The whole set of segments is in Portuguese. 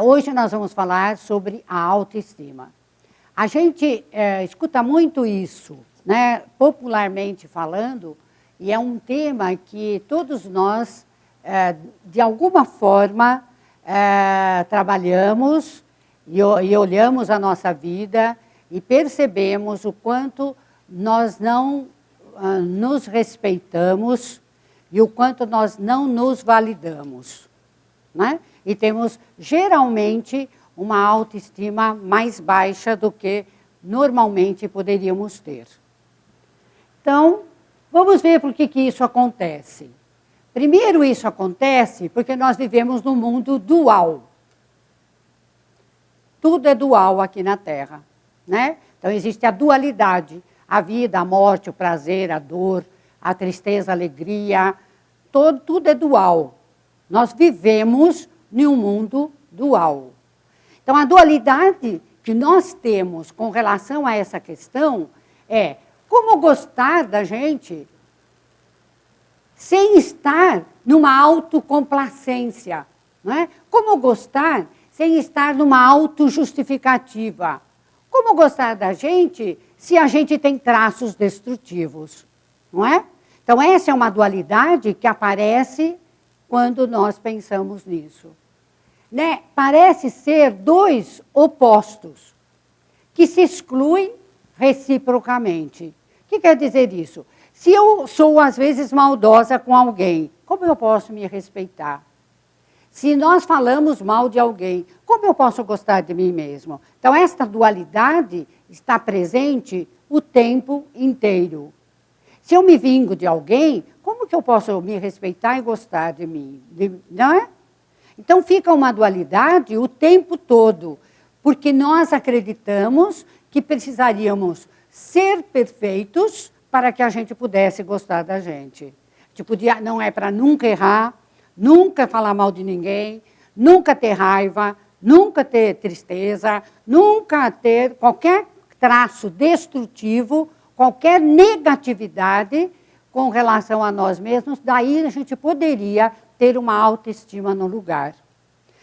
Hoje nós vamos falar sobre a autoestima. A gente escuta muito isso, né, popularmente falando, e é um tema que todos nós, de alguma forma, trabalhamos e olhamos a nossa vida e percebemos o quanto nós não nos respeitamos e o quanto nós não nos validamos, né? E temos, geralmente, uma autoestima mais baixa do que normalmente poderíamos ter. Então, vamos ver por que isso acontece. Primeiro, isso acontece porque nós vivemos num mundo dual. Tudo é dual aqui na Terra, né? Então, existe a dualidade, a vida, a morte, o prazer, a dor, a tristeza, a alegria, tudo é dual. Nós vivemos em um mundo dual. Então, a dualidade que nós temos com relação a essa questão é como gostar da gente sem estar numa autocomplacência, não é? Como gostar sem estar numa autojustificativa. Como gostar da gente se a gente tem traços destrutivos, não é? Então, essa é uma dualidade que aparece quando nós pensamos nisso. Né? Parece ser dois opostos, que se excluem reciprocamente. O que quer dizer isso? Se eu sou, às vezes, maldosa com alguém, como eu posso me respeitar? Se nós falamos mal de alguém, como eu posso gostar de mim mesmo? Então, esta dualidade está presente o tempo inteiro. Se eu me vingo de alguém, como que eu posso me respeitar e gostar de mim? Não é? Então, fica uma dualidade o tempo todo, porque nós acreditamos que precisaríamos ser perfeitos para que a gente pudesse gostar da gente. Tipo, não é para nunca errar, nunca falar mal de ninguém, nunca ter raiva, nunca ter tristeza, nunca ter qualquer traço destrutivo, qualquer negatividade com relação a nós mesmos, daí a gente poderia ter uma autoestima no lugar.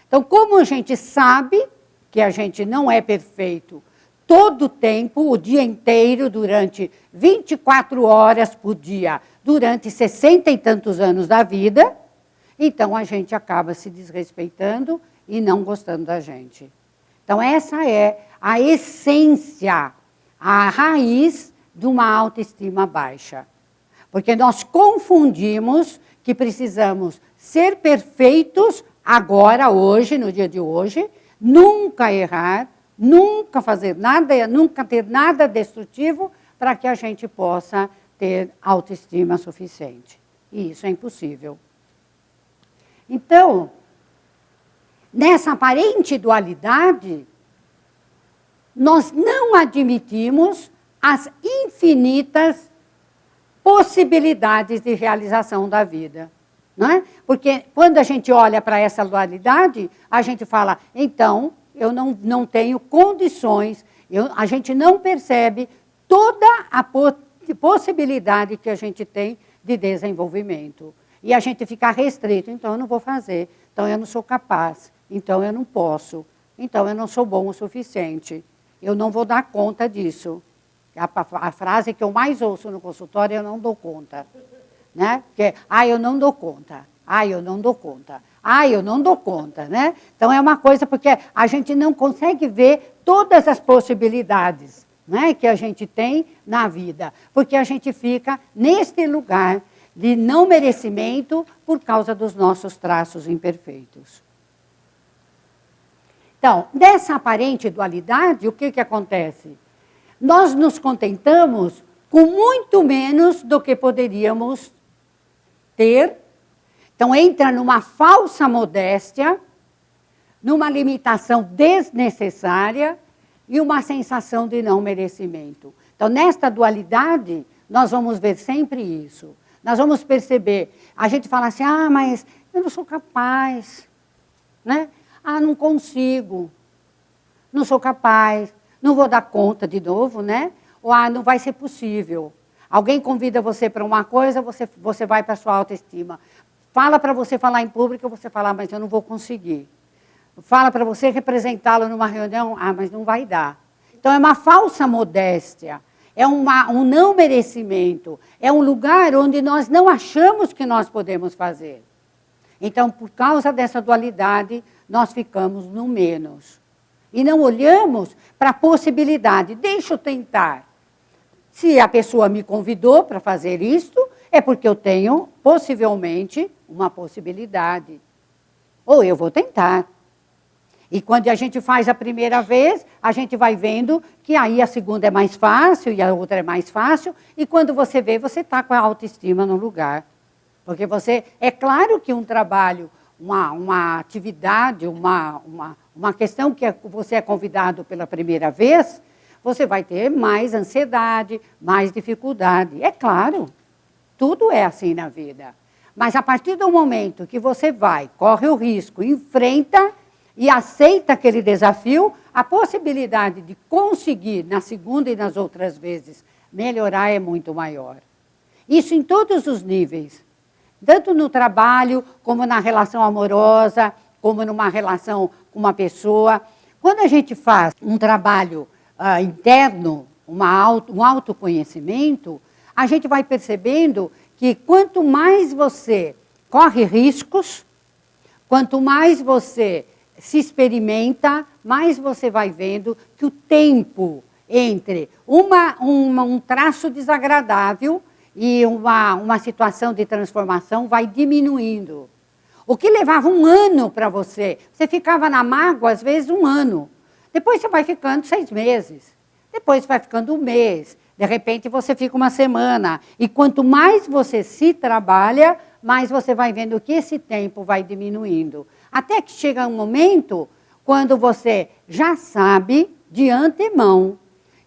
Então, como a gente sabe que a gente não é perfeito todo o tempo, o dia inteiro, durante 24 horas por dia, durante 60 e tantos anos da vida, então a gente acaba se desrespeitando e não gostando da gente. Então, essa é a essência, a raiz de uma autoestima baixa. Porque nós confundimos que precisamos ser perfeitos agora, hoje, no dia de hoje, nunca errar, nunca fazer nada, nunca ter nada destrutivo para que a gente possa ter autoestima suficiente. E isso é impossível. Então, nessa aparente dualidade, nós não admitimos as infinitas possibilidades de realização da vida. Não é? Porque quando a gente olha para essa dualidade, a gente fala, então, eu não tenho condições, a gente não percebe toda a possibilidade que a gente tem de desenvolvimento. E a gente fica restrito, então eu não vou fazer, então eu não sou capaz, então eu não posso, então eu não sou bom o suficiente, eu não vou dar conta disso. A frase que eu mais ouço no consultório é eu não dou conta. Né? Porque, eu não dou conta, eu não dou conta, eu não dou conta, né? Então é uma coisa, porque a gente não consegue ver todas as possibilidades, né, que a gente tem na vida, porque a gente fica neste lugar de não merecimento por causa dos nossos traços imperfeitos. Então, dessa aparente dualidade, o que acontece? Nós nos contentamos com muito menos do que poderíamos ter. Então, entra numa falsa modéstia, numa limitação desnecessária e uma sensação de não merecimento. Então, nesta dualidade, nós vamos ver sempre isso. Nós vamos perceber, a gente fala assim, mas eu não sou capaz, né? Não consigo, não sou capaz, não vou dar conta de novo, né? Ou, não vai ser possível. Alguém convida você para uma coisa, você vai para a sua autoestima. Fala para você falar em público, você fala, mas eu não vou conseguir. Fala para você representá-lo numa reunião, mas não vai dar. Então, é uma falsa modéstia, é um não merecimento, é um lugar onde nós não achamos que nós podemos fazer. Então, por causa dessa dualidade, nós ficamos no menos. E não olhamos para a possibilidade, deixa eu tentar. Se a pessoa me convidou para fazer isto, é porque eu tenho, possivelmente, uma possibilidade. Ou eu vou tentar. E quando a gente faz a primeira vez, a gente vai vendo que aí a segunda é mais fácil e a outra é mais fácil. E quando você vê, você está com a autoestima no lugar. Porque você, é claro que um trabalho, uma atividade, uma questão que você é convidado pela primeira vez, você vai ter mais ansiedade, mais dificuldade. É claro, tudo é assim na vida. Mas a partir do momento que você vai, corre o risco, enfrenta e aceita aquele desafio, a possibilidade de conseguir, na segunda e nas outras vezes, melhorar é muito maior. Isso em todos os níveis. Tanto no trabalho, como na relação amorosa, como numa relação com uma pessoa. Quando a gente faz um trabalho interno, um autoconhecimento, a gente vai percebendo que quanto mais você corre riscos, quanto mais você se experimenta, mais você vai vendo que o tempo entre um traço desagradável e uma situação de transformação vai diminuindo. O que levava um ano para você ficava na mágoa, às vezes, 1 ano. Depois você vai ficando 6 meses. Depois vai ficando 1 mês. De repente, você fica 1 semana. E quanto mais você se trabalha, mais você vai vendo que esse tempo vai diminuindo. Até que chega um momento quando você já sabe, de antemão,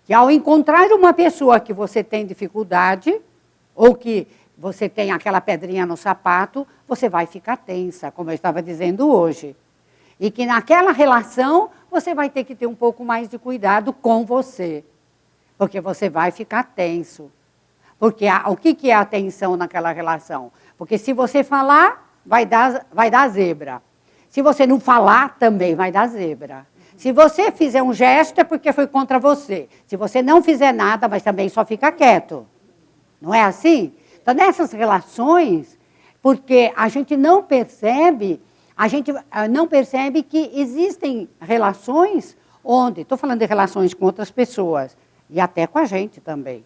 que ao encontrar uma pessoa que você tem dificuldade, ou que você tem aquela pedrinha no sapato, você vai ficar tensa, como eu estava dizendo hoje. E que naquela relação, você vai ter que ter um pouco mais de cuidado com você. Porque você vai ficar tenso. Porque o que é a tensão naquela relação? Porque se você falar, vai dar zebra. Se você não falar, também vai dar zebra. Se você fizer um gesto, é porque foi contra você. Se você não fizer nada, mas também só fica quieto. Não é assim? Então, nessas relações, porque a gente não percebe que existem relações onde, estou falando de relações com outras pessoas, e até com a gente também.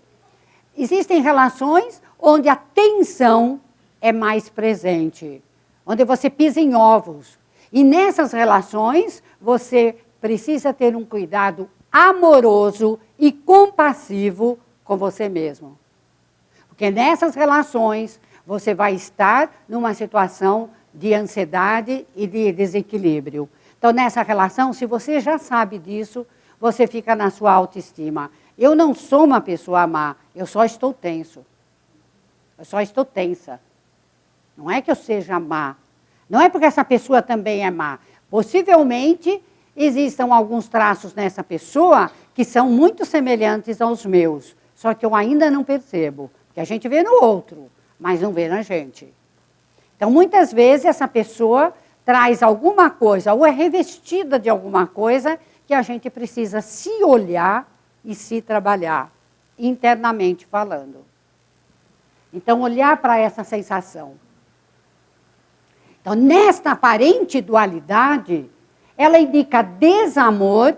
Existem relações onde a tensão é mais presente, onde você pisa em ovos. E nessas relações, você precisa ter um cuidado amoroso e compassivo com você mesmo. Porque nessas relações, você vai estar numa situação de ansiedade e de desequilíbrio. Então, nessa relação, se você já sabe disso, você fica na sua autoestima. Eu não sou uma pessoa má, eu só estou tenso. Eu só estou tensa. Não é que eu seja má. Não é porque essa pessoa também é má. Possivelmente, existam alguns traços nessa pessoa que são muito semelhantes aos meus. Só que eu ainda não percebo. Que a gente vê no outro, mas não vê na gente. Então, muitas vezes, essa pessoa traz alguma coisa, ou é revestida de alguma coisa, que a gente precisa se olhar e se trabalhar, internamente falando. Então, olhar para essa sensação. Então, nesta aparente dualidade, ela indica desamor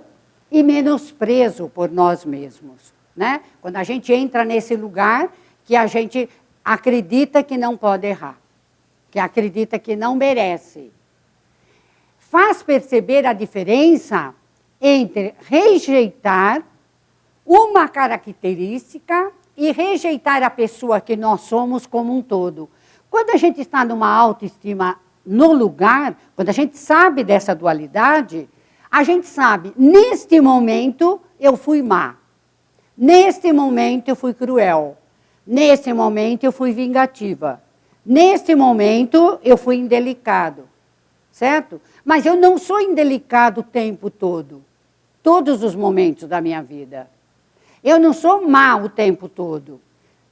e menosprezo por nós mesmos. Né? Quando a gente entra nesse lugar que a gente acredita que não pode errar, que acredita que não merece. Faz perceber a diferença entre rejeitar uma característica e rejeitar a pessoa que nós somos como um todo. Quando a gente está numa autoestima no lugar, quando a gente sabe dessa dualidade, a gente sabe, neste momento eu fui má, neste momento eu fui cruel, neste momento eu fui vingativa, neste momento eu fui indelicado, certo? Mas eu não sou indelicado o tempo todo, todos os momentos da minha vida. Eu não sou má o tempo todo,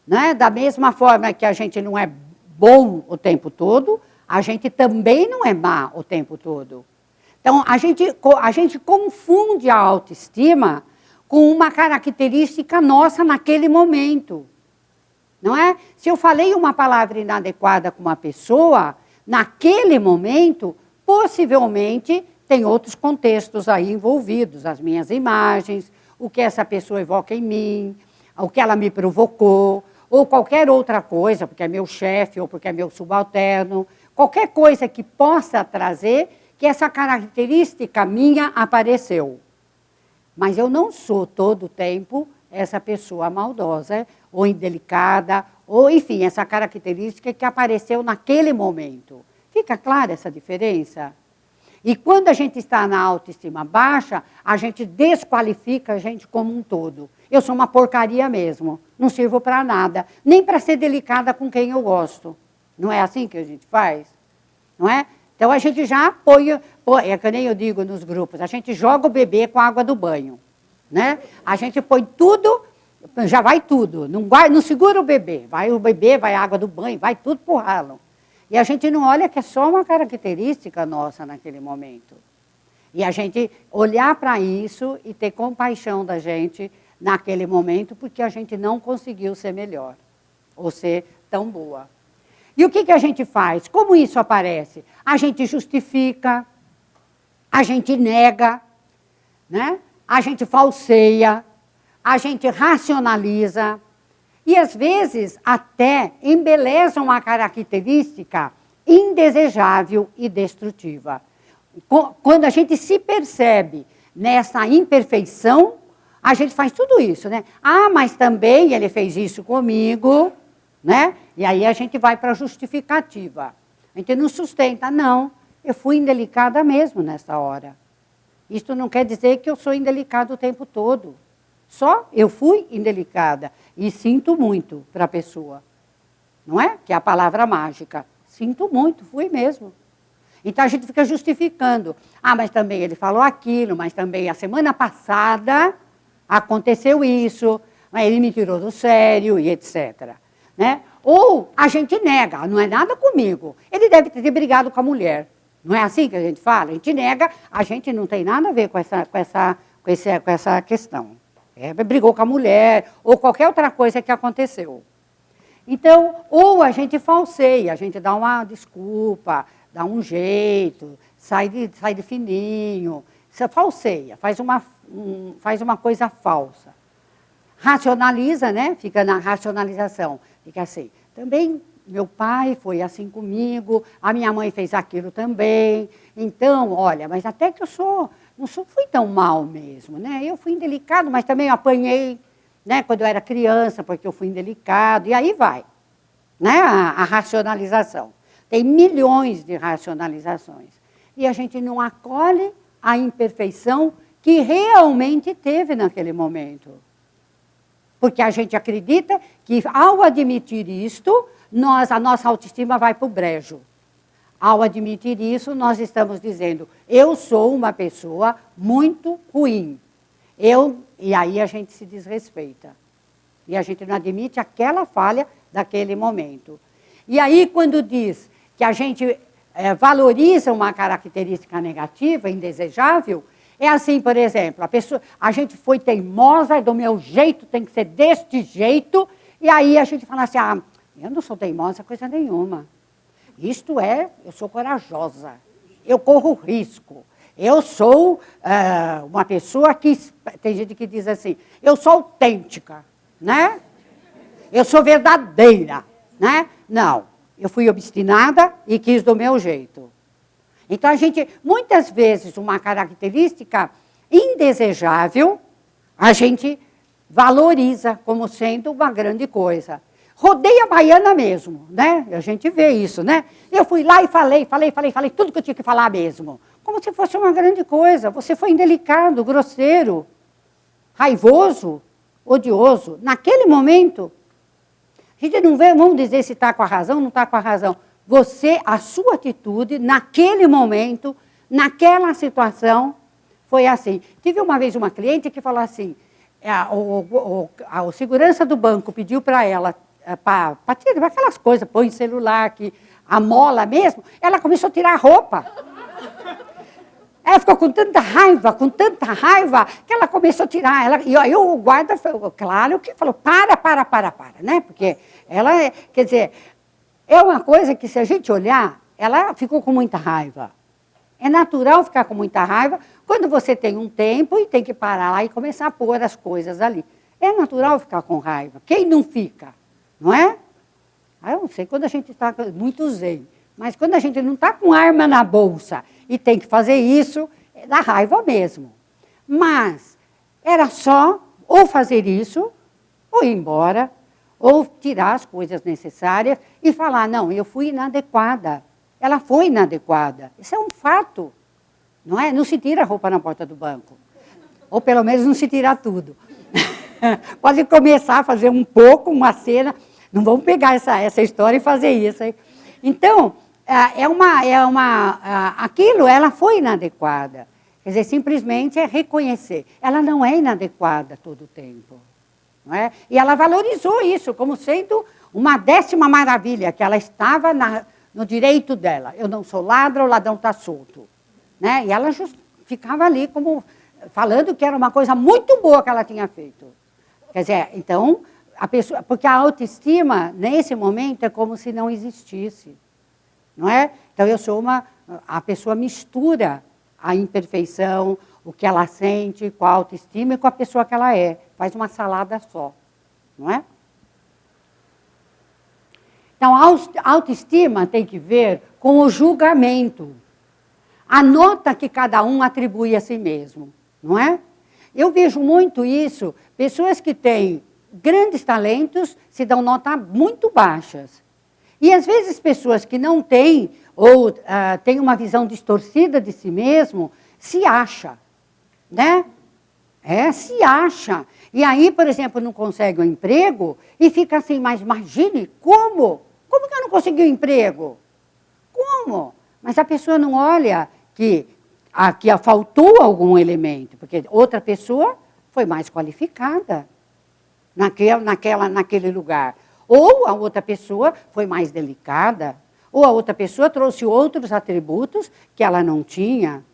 né? Da mesma forma que a gente não é bom o tempo todo, a gente também não é má o tempo todo. Então, a gente confunde a autoestima com uma característica nossa naquele momento. Não é? Se eu falei uma palavra inadequada com uma pessoa, naquele momento, possivelmente, tem outros contextos aí envolvidos, as minhas imagens, o que essa pessoa evoca em mim, o que ela me provocou, ou qualquer outra coisa, porque é meu chefe ou porque é meu subalterno, qualquer coisa que possa trazer que essa característica minha apareceu. Mas eu não sou todo o tempo essa pessoa maldosa, ou indelicada, ou enfim, essa característica que apareceu naquele momento. Fica clara essa diferença? E quando a gente está na autoestima baixa, a gente desqualifica a gente como um todo. Eu sou uma porcaria mesmo, não sirvo para nada, nem para ser delicada com quem eu gosto. Não é assim que a gente faz? Não é? Então a gente já põe, é que nem eu digo nos grupos, a gente joga o bebê com a água do banho. Né? A gente põe tudo, já vai tudo, não segura o bebê, vai a água do banho, vai tudo pro ralo. E a gente não olha que é só uma característica nossa naquele momento. E a gente olhar para isso e ter compaixão da gente naquele momento, porque a gente não conseguiu ser melhor, ou ser tão boa. E o que a gente faz? Como isso aparece? A gente justifica, a gente nega, né? A gente falseia, a gente racionaliza e, às vezes, até embeleza uma característica indesejável e destrutiva. Quando a gente se percebe nessa imperfeição, a gente faz tudo isso, né? Ah, mas também ele fez isso comigo, né? E aí a gente vai para a justificativa. A gente não sustenta, não, eu fui indelicada mesmo nessa hora. Isto não quer dizer que eu sou indelicada o tempo todo. Só eu fui indelicada e sinto muito para a pessoa. Não é? Que é a palavra mágica. Sinto muito, fui mesmo. Então a gente fica justificando. Ah, mas também ele falou aquilo, mas também a semana passada aconteceu isso, ele me tirou do sério e etc. Né? Ou a gente nega, não é nada comigo. Ele deve ter brigado com a mulher. Não é assim que a gente fala? A gente nega, a gente não tem nada a ver com essa questão. Brigou com a mulher, ou qualquer outra coisa que aconteceu. Então, ou a gente falseia, a gente dá uma desculpa, dá um jeito, sai de fininho, falseia, faz uma coisa falsa. Racionaliza, né? Fica na racionalização, fica assim. Também meu pai foi assim comigo, a minha mãe fez aquilo também. Então, olha, mas até que não fui tão mal mesmo, né? Eu fui indelicado, mas também apanhei, né, quando eu era criança, porque eu fui indelicado, e aí vai, né, a racionalização. Tem milhões de racionalizações. E a gente não acolhe a imperfeição que realmente teve naquele momento. Porque a gente acredita que, ao admitir isto, a nossa autoestima vai para o brejo. Ao admitir isso, nós estamos dizendo, eu sou uma pessoa muito ruim. E aí a gente se desrespeita. E a gente não admite aquela falha daquele momento. E aí, quando diz que a gente valoriza uma característica negativa, indesejável, é assim, por exemplo, a gente foi teimosa, do meu jeito tem que ser deste jeito, e aí a gente fala assim, eu não sou teimosa coisa nenhuma. Isto eu sou corajosa, eu corro risco, eu sou uma pessoa que, tem gente que diz assim, eu sou autêntica, né? Eu sou verdadeira, né? Não, eu fui obstinada e quis do meu jeito. Então, muitas vezes, uma característica indesejável, a gente valoriza como sendo uma grande coisa. Rodei a baiana mesmo, né? A gente vê isso, né? Eu fui lá e falei tudo que eu tinha que falar mesmo. Como se fosse uma grande coisa. Você foi indelicado, grosseiro, raivoso, odioso. Naquele momento, a gente não vê, vamos dizer se está com a razão, não está com a razão. A sua atitude, naquele momento, naquela situação, foi assim. Tive uma vez uma cliente que falou assim, o segurança do banco pediu para ela, para aquelas coisas, põe celular, que a mola mesmo, ela começou a tirar a roupa. Ela ficou com tanta raiva, que ela começou a tirar. E aí o guarda, claro, que falou, para, né? Porque ela, quer dizer, é uma coisa que se a gente olhar, ela ficou com muita raiva. É natural ficar com muita raiva quando você tem um tempo e tem que parar lá e começar a pôr as coisas ali. É natural ficar com raiva. Quem não fica? Não é? Eu não sei, quando a gente está muito zen, mas quando a gente não está com arma na bolsa e tem que fazer isso, dá raiva mesmo. Mas era só ou fazer isso, ou ir embora, ou tirar as coisas necessárias e falar, não, eu fui inadequada. Ela foi inadequada. Isso é um fato, não é? Não se tira a roupa na porta do banco. Ou pelo menos não se tira tudo. Pode começar a fazer um pouco, uma cena. Não vamos pegar essa história e fazer isso. Hein? Então, aquilo, ela foi inadequada. Quer dizer, simplesmente é reconhecer. Ela não é inadequada todo o tempo. Não é? E ela valorizou isso como sendo uma 10ª maravilha, que ela estava no direito dela. Eu não sou ladra, o ladrão está solto. Né? E ela ficava ali como falando que era uma coisa muito boa que ela tinha feito. Quer dizer, então, a pessoa, porque a autoestima, nesse momento, é como se não existisse. Não é? Então, a pessoa mistura a imperfeição, o que ela sente com a autoestima e com a pessoa que ela é. Faz uma salada só. Não é? Então, a autoestima tem que ver com o julgamento. A nota que cada um atribui a si mesmo, não é? Eu vejo muito isso, pessoas que têm grandes talentos se dão notas muito baixas. E, às vezes, pessoas que não têm, ou têm uma visão distorcida de si mesmo, se acha, né? Se acha. E aí, por exemplo, não consegue um emprego e fica assim, mas imagine, como? Como que eu não consegui um emprego? Como? Mas a pessoa não olha que aqui faltou algum elemento, porque outra pessoa foi mais qualificada naquele lugar. Ou a outra pessoa foi mais delicada, ou a outra pessoa trouxe outros atributos que ela não tinha.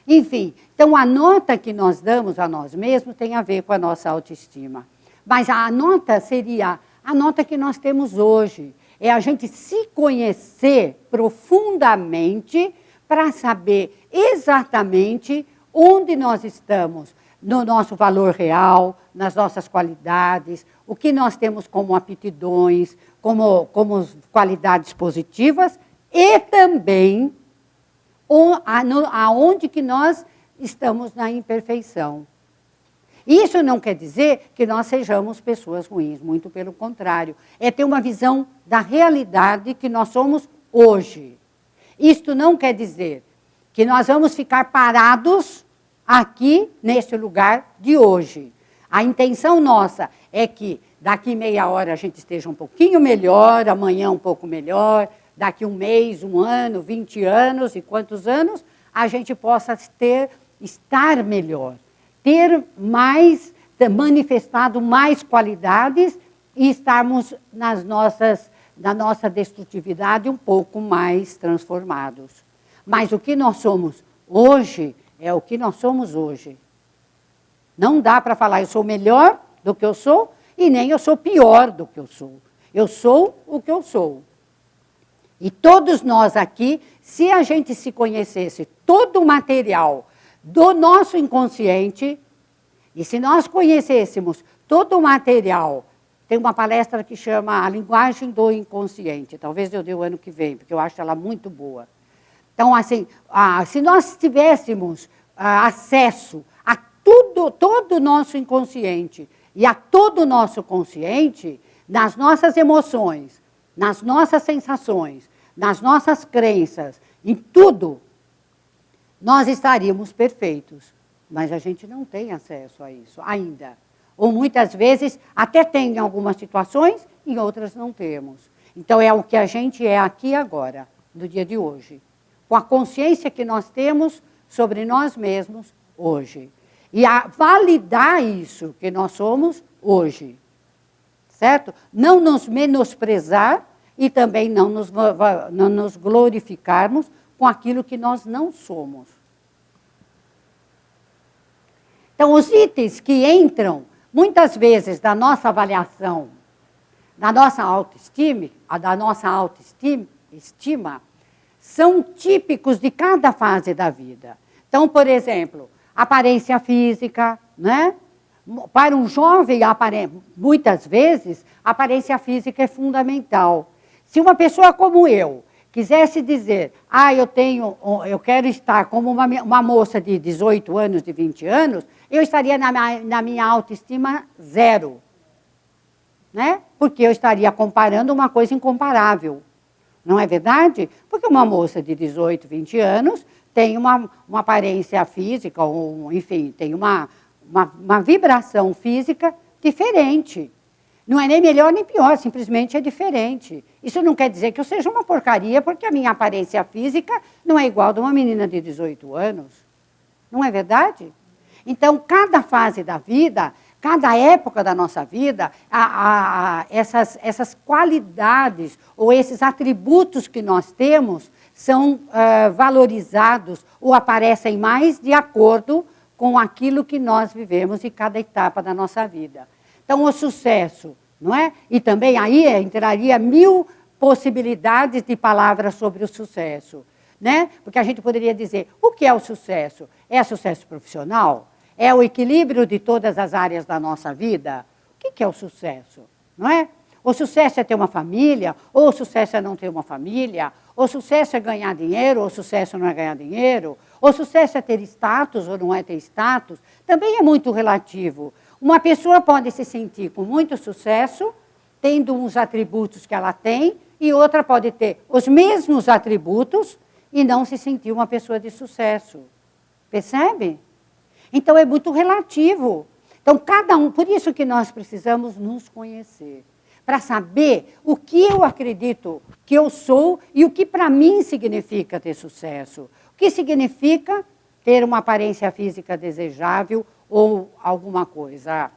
Enfim, então a nota que nós damos a nós mesmos tem a ver com a nossa autoestima. Mas a nota seria a nota que nós temos hoje. É a gente se conhecer profundamente para saber exatamente onde nós estamos, no nosso valor real, nas nossas qualidades, o que nós temos como aptidões, como qualidades positivas e também aonde que nós estamos na imperfeição. Isso não quer dizer que nós sejamos pessoas ruins, muito pelo contrário. É ter uma visão da realidade que nós somos hoje. Isto não quer dizer que nós vamos ficar parados aqui, neste lugar de hoje. A intenção nossa é que daqui meia hora a gente esteja um pouquinho melhor, amanhã um pouco melhor, daqui um mês, um ano, 20 anos e quantos anos, a gente possa estar melhor. Ter manifestado mais qualidades e estarmos na nossa destrutividade um pouco mais transformados. Mas o que nós somos hoje é o que nós somos hoje. Não dá para falar eu sou melhor do que eu sou e nem eu sou pior do que eu sou. Eu sou o que eu sou. E todos nós aqui, se a gente se conhecesse todo o material do nosso inconsciente, e se nós conhecêssemos todo o material, tem uma palestra que chama A Linguagem do Inconsciente, talvez eu dê o ano que vem, porque eu acho ela muito boa. Então, assim, se nós tivéssemos acesso a todo o nosso inconsciente e a todo o nosso consciente, nas nossas emoções, nas nossas sensações, nas nossas crenças, em tudo, nós estaríamos perfeitos. Mas a gente não tem acesso a isso ainda. Ou muitas vezes até tem em algumas situações, em outras não temos. Então é o que a gente é aqui agora, no dia de hoje. Com a consciência que nós temos sobre nós mesmos hoje. E a validar isso que nós somos hoje. Certo? Não nos menosprezar e também não nos glorificarmos com aquilo que nós não somos. Então, os itens que entram, muitas vezes, da nossa avaliação, da nossa autoestima, são típicos de cada fase da vida. Então, por exemplo, aparência física, né? Para um jovem, muitas vezes, a aparência física é fundamental. Se uma pessoa como eu quisesse dizer, eu quero estar como uma moça de 18 anos, de 20 anos, eu estaria na minha autoestima 0. Né? Porque eu estaria comparando uma coisa incomparável. Não é verdade? Porque uma moça de 18, 20 anos tem uma aparência física, ou, enfim, tem uma vibração física diferente. Não é nem melhor nem pior, simplesmente é diferente. Isso não quer dizer que eu seja uma porcaria, porque a minha aparência física não é igual a de uma menina de 18 anos. Não é verdade? Então, cada fase da vida, cada época da nossa vida, essas qualidades ou esses atributos que nós temos são valorizados ou aparecem mais de acordo com aquilo que nós vivemos em cada etapa da nossa vida. Então, o sucesso, não é? E também aí entraria 1000 possibilidades de palavras sobre o sucesso, né? Porque a gente poderia dizer, o que é o sucesso? É sucesso profissional? É o equilíbrio de todas as áreas da nossa vida? O que é o sucesso? Não é? O sucesso é ter uma família, ou o sucesso é não ter uma família, o sucesso é ganhar dinheiro, ou o sucesso não é ganhar dinheiro, o sucesso é ter status ou não é ter status, também é muito relativo. Uma pessoa pode se sentir com muito sucesso, tendo uns atributos que ela tem, e outra pode ter os mesmos atributos e não se sentir uma pessoa de sucesso. Percebe? Então, é muito relativo. Então, cada um, por isso que nós precisamos nos conhecer, para saber o que eu acredito que eu sou e o que para mim significa ter sucesso. O que significa ter uma aparência física desejável ou alguma coisa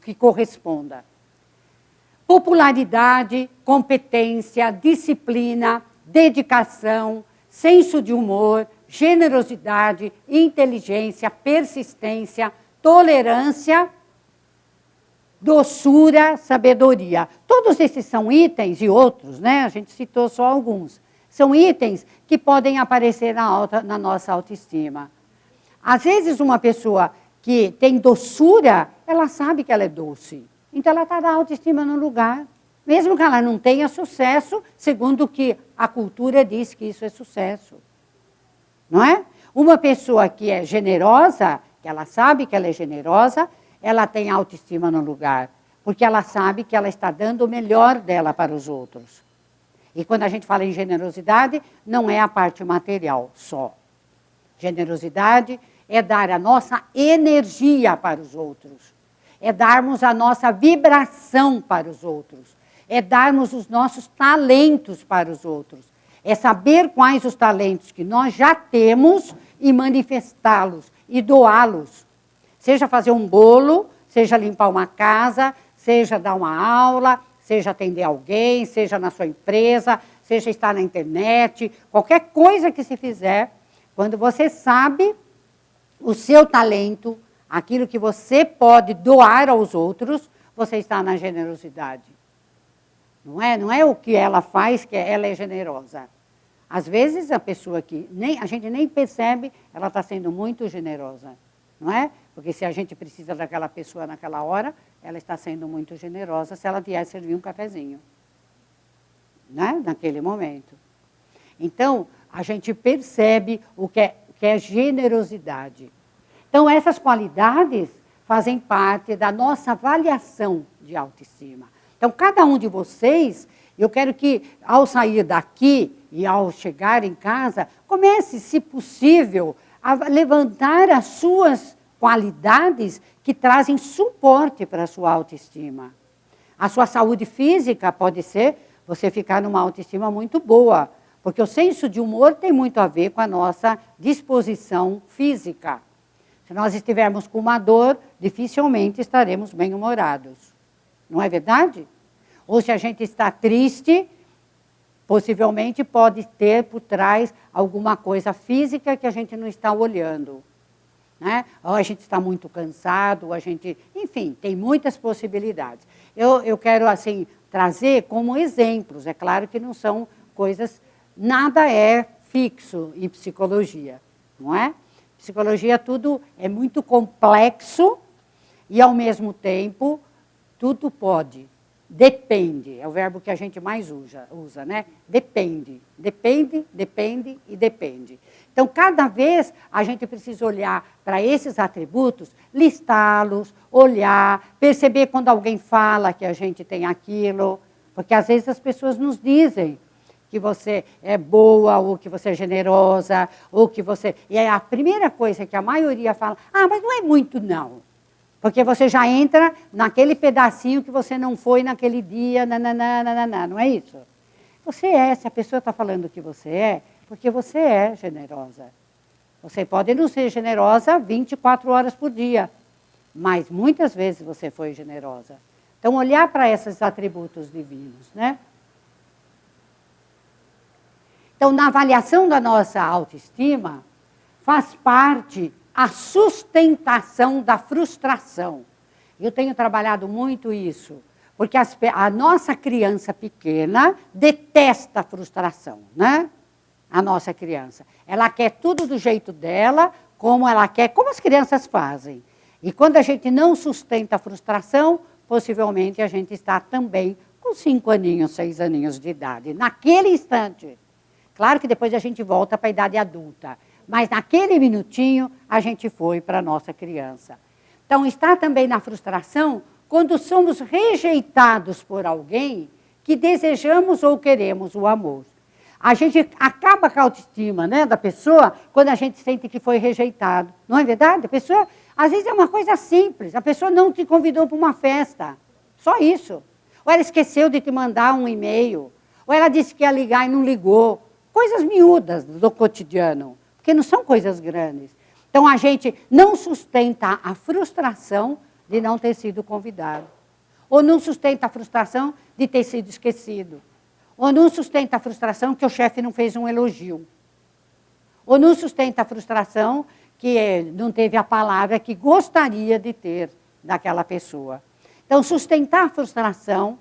que corresponda. Popularidade, competência, disciplina, dedicação, senso de humor, generosidade, inteligência, persistência, tolerância, doçura, sabedoria. Todos esses são itens, e outros, né? A gente citou só alguns. São itens que podem aparecer na nossa autoestima. Às vezes, uma pessoa que tem doçura, ela sabe que ela é doce. Então, ela está na autoestima no lugar. Mesmo que ela não tenha sucesso, segundo o que a cultura diz que isso é sucesso. Não é? Uma pessoa que é generosa, que ela sabe que ela é generosa, ela tem autoestima no lugar. Porque ela sabe que ela está dando o melhor dela para os outros. E quando a gente fala em generosidade, não é a parte material só. Generosidade é dar a nossa energia para os outros. É darmos a nossa vibração para os outros. É darmos os nossos talentos para os outros. É saber quais os talentos que nós já temos e manifestá-los e doá-los. Seja fazer um bolo, seja limpar uma casa, seja dar uma aula, seja atender alguém, seja na sua empresa, seja estar na internet, qualquer coisa que se fizer, quando você sabe o seu talento, aquilo que você pode doar aos outros, você está na generosidade. Não é o que ela faz que ela é generosa. Às vezes a pessoa que a gente nem percebe, ela está sendo muito generosa. Não é? Porque se a gente precisa daquela pessoa naquela hora, ela está sendo muito generosa se ela vier servir um cafezinho. Né? Naquele momento. Então, a gente percebe o que é generosidade. Então, essas qualidades fazem parte da nossa avaliação de autoestima. Então, cada um de vocês, eu quero que, ao sair daqui e ao chegar em casa, comece, se possível, a levantar as suas qualidades que trazem suporte para a sua autoestima. A sua saúde física pode ser você ficar numa autoestima muito boa, porque o senso de humor tem muito a ver com a nossa disposição física. Se nós estivermos com uma dor, dificilmente estaremos bem-humorados. Não é verdade? Ou se a gente está triste, possivelmente pode ter por trás alguma coisa física que a gente não está olhando. Né? Ou a gente está muito cansado, enfim, tem muitas possibilidades. Eu quero, assim, trazer como exemplos. É claro que não são coisas, nada é fixo em psicologia, não é? Psicologia tudo é muito complexo e, ao mesmo tempo, tudo pode. Depende, é o verbo que a gente mais usa, né? Depende, depende, depende e depende. Então, cada vez a gente precisa olhar para esses atributos, listá-los, olhar, perceber quando alguém fala que a gente tem aquilo, porque às vezes as pessoas nos dizem que você é boa, ou que você é generosa, ou que você... E é a primeira coisa que a maioria fala, mas não é muito não. Porque você já entra naquele pedacinho que você não foi naquele dia, nananana, não é isso? Você é, se a pessoa está falando que você é, porque você é generosa. Você pode não ser generosa 24 horas por dia, mas muitas vezes você foi generosa. Então, olhar para esses atributos divinos, né? Então, na avaliação da nossa autoestima, faz parte a sustentação da frustração. Eu tenho trabalhado muito isso, porque a nossa criança pequena detesta a frustração, né? A nossa criança. Ela quer tudo do jeito dela, como ela quer, como as crianças fazem. E quando a gente não sustenta a frustração, possivelmente a gente está também com 5 aninhos, 6 aninhos de idade. Naquele instante. Claro que depois a gente volta para a idade adulta. Mas naquele minutinho, a gente foi para a nossa criança. Então, está também na frustração quando somos rejeitados por alguém que desejamos ou queremos o amor. A gente acaba com a autoestima, né, da pessoa quando a gente sente que foi rejeitado. Não é verdade? A pessoa, às vezes é uma coisa simples. A pessoa não te convidou para uma festa. Só isso. Ou ela esqueceu de te mandar um e-mail. Ou ela disse que ia ligar e não ligou. Coisas miúdas do cotidiano. Porque não são coisas grandes. Então, a gente não sustenta a frustração de não ter sido convidado. Ou não sustenta a frustração de ter sido esquecido. Ou não sustenta a frustração que o chefe não fez um elogio. Ou não sustenta a frustração que não teve a palavra que gostaria de ter daquela pessoa. Então, sustentar a frustração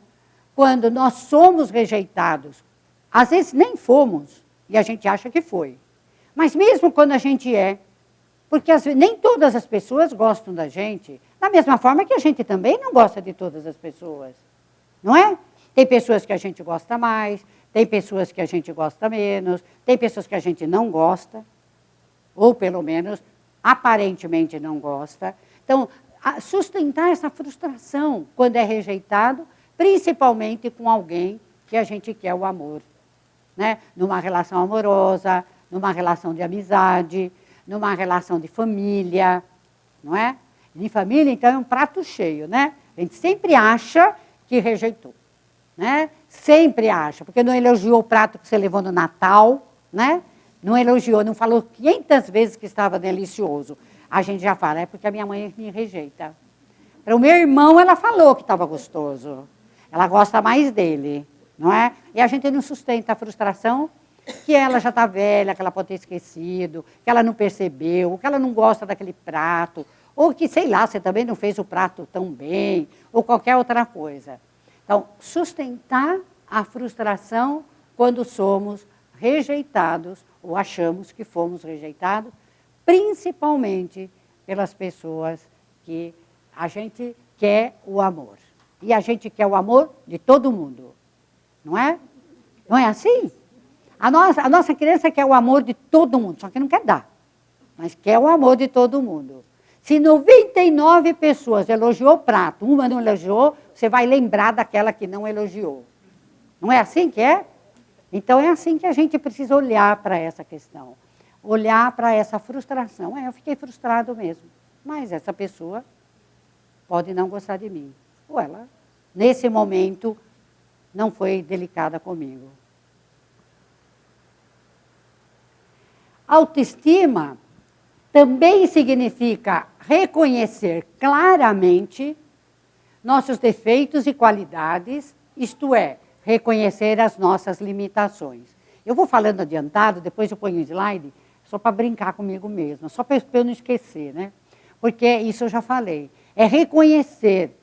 quando nós somos rejeitados. Às vezes nem fomos e a gente acha que foi. Mas mesmo quando a gente porque nem todas as pessoas gostam da gente, da mesma forma que a gente também não gosta de todas as pessoas, não é? Tem pessoas que a gente gosta mais, tem pessoas que a gente gosta menos, tem pessoas que a gente não gosta, ou pelo menos aparentemente não gosta. Então, sustentar essa frustração quando é rejeitado, principalmente com alguém que a gente quer o amor, né? Numa relação amorosa, numa relação de amizade, numa relação de família, não é? De família, então, é um prato cheio, né? A gente sempre acha que rejeitou, né? Sempre acha, porque não elogiou o prato que você levou no Natal, né? Não elogiou, não falou 500 vezes que estava delicioso. A gente já fala, é porque a minha mãe me rejeita. Para o meu irmão, ela falou que estava gostoso. Ela gosta mais dele, não é? E a gente não sustenta a frustração que ela já está velha, que ela pode ter esquecido, que ela não percebeu, que ela não gosta daquele prato, ou que, sei lá, você também não fez o prato tão bem, ou qualquer outra coisa. Então, sustentar a frustração quando somos rejeitados, ou achamos que fomos rejeitados, principalmente pelas pessoas que a gente quer o amor. E a gente quer o amor de todo mundo, não é? Não é assim? A nossa criança quer o amor de todo mundo, só que não quer dar, mas quer o amor de todo mundo. Se 99 pessoas elogiou o prato, uma não elogiou, você vai lembrar daquela que não elogiou. Não é assim que é? Então é assim que a gente precisa olhar para essa questão. Olhar para essa frustração. Eu fiquei frustrado mesmo, mas essa pessoa pode não gostar de mim. Ou ela, nesse momento, não foi delicada comigo. Autoestima também significa reconhecer claramente nossos defeitos e qualidades, isto é, reconhecer as nossas limitações. Eu vou falando adiantado, depois eu ponho o slide, só para brincar comigo mesma, só para eu não esquecer, né? Porque isso eu já falei. É reconhecer,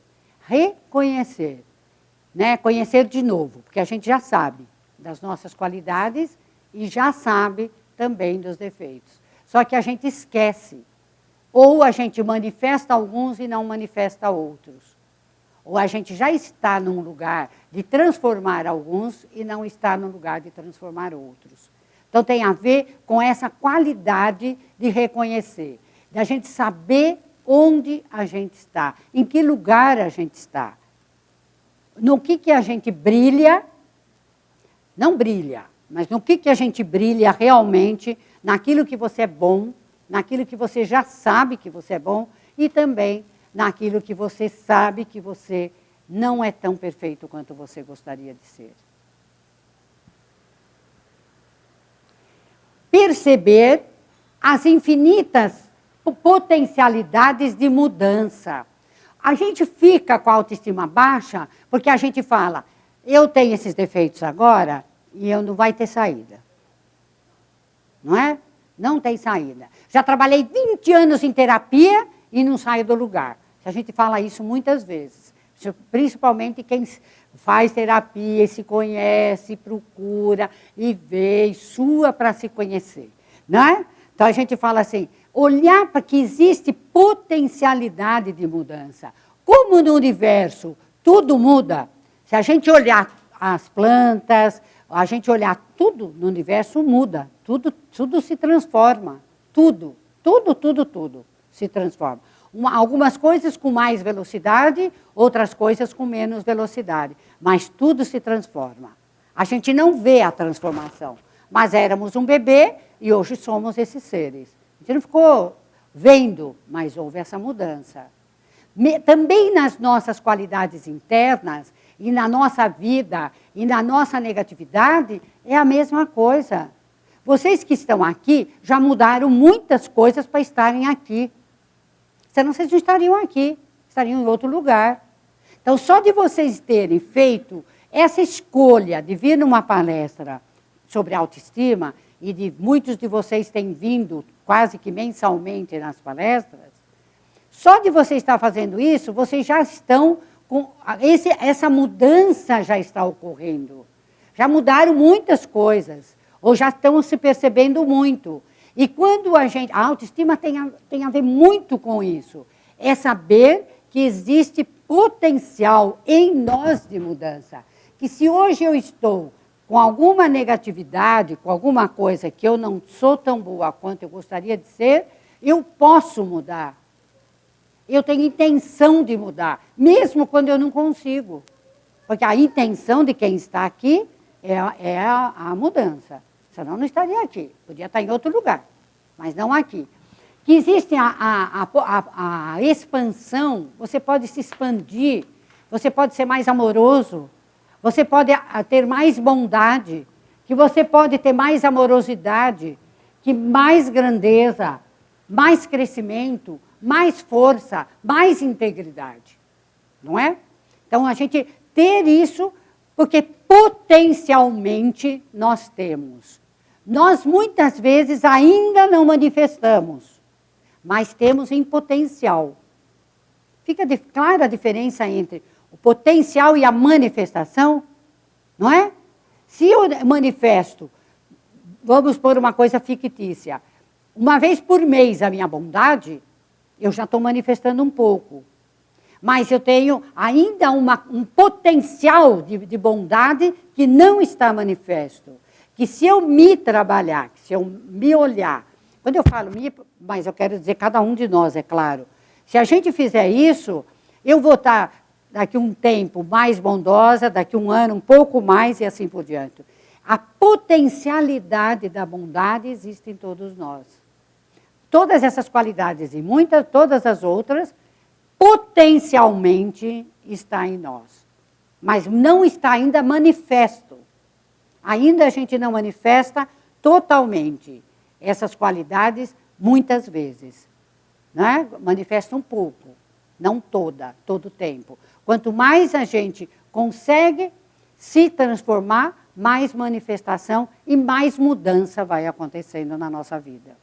né? Conhecer de novo, porque a gente já sabe das nossas qualidades e já sabe também dos defeitos. Só que a gente esquece. Ou a gente manifesta alguns e não manifesta outros. Ou a gente já está num lugar de transformar alguns e não está no lugar de transformar outros. Então tem a ver com essa qualidade de reconhecer, de a gente saber onde a gente está, em que lugar a gente está. No que a gente brilha, não brilha, mas no que a gente brilha realmente, naquilo que você é bom, naquilo que você já sabe que você é bom e também naquilo que você sabe que você não é tão perfeito quanto você gostaria de ser. Perceber as infinitas potencialidades de mudança. A gente fica com a autoestima baixa porque a gente fala, eu tenho esses defeitos agora e eu não vai ter saída. Não é? Não tem saída. Já trabalhei 20 anos em terapia e não saio do lugar. A gente fala isso muitas vezes. Principalmente quem faz terapia, se conhece, procura e vê, e sua para se conhecer. Não é? Então a gente fala assim, olhar para que existe potencialidade de mudança. Como no universo tudo muda, se a gente olhar as plantas, a gente olhar tudo no universo muda, tudo se transforma, tudo se transforma. Algumas coisas com mais velocidade, outras coisas com menos velocidade, mas tudo se transforma. A gente não vê a transformação, mas éramos um bebê e hoje somos esses seres. A gente não ficou vendo, mas houve essa mudança. Também nas nossas qualidades internas, e na nossa vida, e na nossa negatividade, é a mesma coisa. Vocês que estão aqui já mudaram muitas coisas para estarem aqui. Senão vocês não estariam aqui, estariam em outro lugar. Então, só de vocês terem feito essa escolha de vir numa palestra sobre autoestima, e de muitos de vocês têm vindo quase que mensalmente nas palestras, só de vocês estar fazendo isso, vocês já estão com... essa mudança já está ocorrendo. Já mudaram muitas coisas, ou já estão se percebendo muito. E quando a autoestima tem a ver muito com isso. É saber que existe potencial em nós de mudança. Que se hoje eu estou com alguma negatividade, com alguma coisa que eu não sou tão boa quanto eu gostaria de ser, eu posso mudar. Eu tenho intenção de mudar, mesmo quando eu não consigo. Porque a intenção de quem está aqui é a mudança. Senão não estaria aqui, podia estar em outro lugar, mas não aqui. Que existe a expansão, você pode se expandir, você pode ser mais amoroso, você pode ter mais bondade, que você pode ter mais amorosidade, que mais grandeza, mais crescimento, mais força, mais integridade. Não é? Então, a gente ter isso, porque potencialmente nós temos. Nós, muitas vezes, ainda não manifestamos, mas temos em potencial. Fica clara a diferença entre o potencial e a manifestação, não é? Se eu manifesto, vamos pôr uma coisa fictícia, uma vez por mês a minha bondade, eu já estou manifestando um pouco. Mas eu tenho ainda um potencial de bondade que não está manifesto. Que se eu me trabalhar, que se eu me olhar, quando eu falo me, mas eu quero dizer cada um de nós, é claro. Se a gente fizer isso, eu vou estar daqui um tempo mais bondosa, daqui um ano um pouco mais e assim por diante. A potencialidade da bondade existe em todos nós. Todas essas qualidades e todas as outras, potencialmente está em nós. Mas não está ainda manifesto. Ainda a gente não manifesta totalmente essas qualidades muitas vezes. Né? Manifesta um pouco, não todo o tempo. Quanto mais a gente consegue se transformar, mais manifestação e mais mudança vai acontecendo na nossa vida.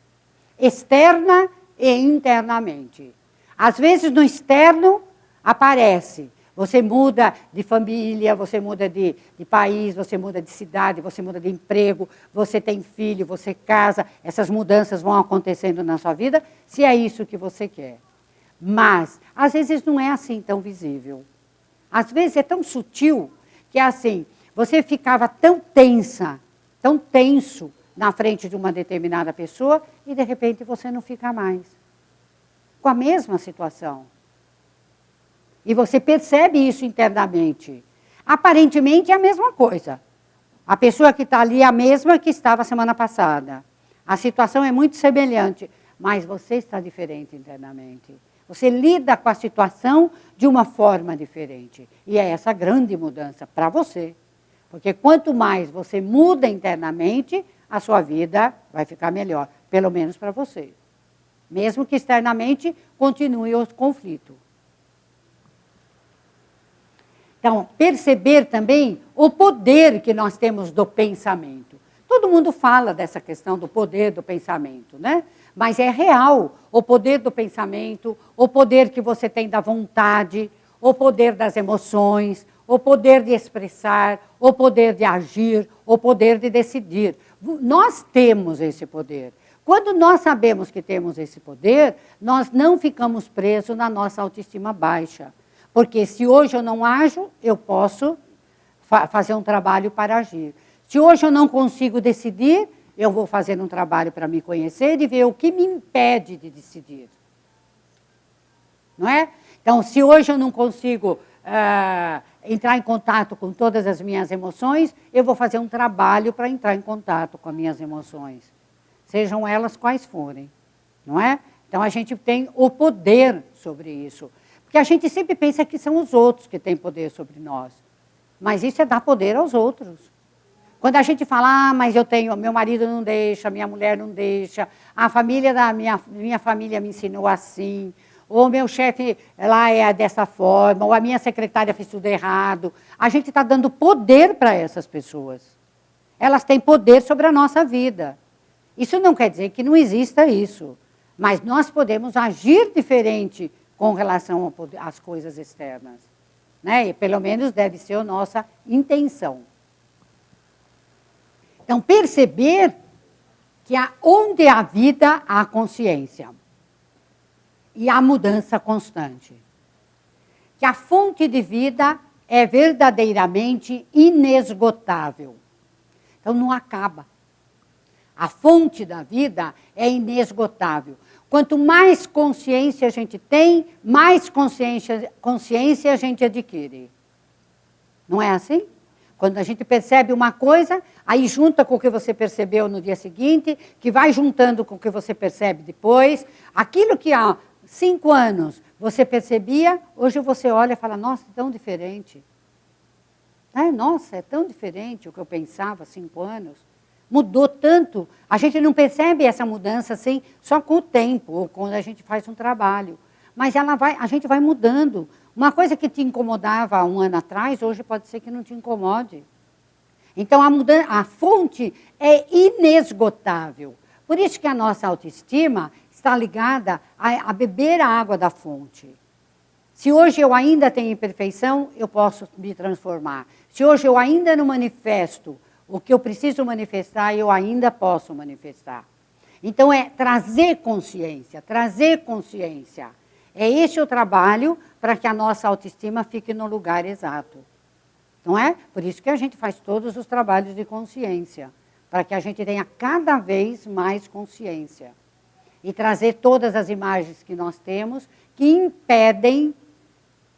Externa e internamente. Às vezes no externo aparece, você muda de família, você muda de país, você muda de cidade, você muda de emprego, você tem filho, você casa, essas mudanças vão acontecendo na sua vida, se é isso que você quer. Mas, às vezes não é assim tão visível. Às vezes é tão sutil que é assim, você ficava tão tensa, tão tenso na frente de uma determinada pessoa e de repente você não fica mais. Com a mesma situação. E você percebe isso internamente. Aparentemente é a mesma coisa. A pessoa que está ali é a mesma que estava semana passada. A situação é muito semelhante, mas você está diferente internamente. Você lida com a situação de uma forma diferente. E é essa grande mudança para você. Porque quanto mais você muda internamente, a sua vida vai ficar melhor. Pelo menos para você. Mesmo que externamente continue o conflito. Então, perceber também o poder que nós temos do pensamento. Todo mundo fala dessa questão do poder do pensamento, né? Mas é real o poder do pensamento, o poder que você tem da vontade, o poder das emoções, o poder de expressar, o poder de agir, o poder de decidir. Nós temos esse poder. Quando nós sabemos que temos esse poder, nós não ficamos presos na nossa autoestima baixa. Porque se hoje eu não ajo, eu posso fazer um trabalho para agir. Se hoje eu não consigo decidir, eu vou fazer um trabalho para me conhecer e ver o que me impede de decidir. Não é? Então, se hoje eu não consigo entrar em contato com todas as minhas emoções, eu vou fazer um trabalho para entrar em contato com as minhas emoções. Sejam elas quais forem. Não é? Então, a gente tem o poder sobre isso. Porque a gente sempre pensa que são os outros que têm poder sobre nós. Mas isso é dar poder aos outros. Quando a gente fala, mas eu tenho, meu marido não deixa, minha mulher não deixa, a família da minha família me ensinou assim, ou meu chefe lá é dessa forma, ou a minha secretária fez tudo errado. A gente está dando poder para essas pessoas. Elas têm poder sobre a nossa vida. Isso não quer dizer que não exista isso. Mas nós podemos agir diferente com relação às coisas externas. Né? E pelo menos deve ser a nossa intenção. Então, perceber que onde há vida, há consciência. E há mudança constante. Que a fonte de vida é verdadeiramente inesgotável. Então, não acaba. A fonte da vida é inesgotável. Quanto mais consciência a gente tem, mais consciência a gente adquire. Não é assim? Quando a gente percebe uma coisa, aí junta com o que você percebeu no dia seguinte, que vai juntando com o que você percebe depois. Aquilo que há 5 anos você percebia, hoje você olha e fala, nossa, é tão diferente. Nossa, é tão diferente o que eu pensava há 5 anos. Mudou tanto, a gente não percebe essa mudança assim, só com o tempo, ou quando a gente faz um trabalho. Mas a gente vai mudando. Uma coisa que te incomodava há 1 ano atrás, hoje pode ser que não te incomode. Então, a fonte é inesgotável. Por isso que a nossa autoestima está ligada a beber a água da fonte. Se hoje eu ainda tenho imperfeição, eu posso me transformar. Se hoje eu ainda não manifesto o que eu preciso manifestar, eu ainda posso manifestar. Então, é trazer consciência, trazer consciência. É esse o trabalho para que a nossa autoestima fique no lugar exato. Não é? Por isso que a gente faz todos os trabalhos de consciência, para que a gente tenha cada vez mais consciência. E trazer todas as imagens que nós temos que impedem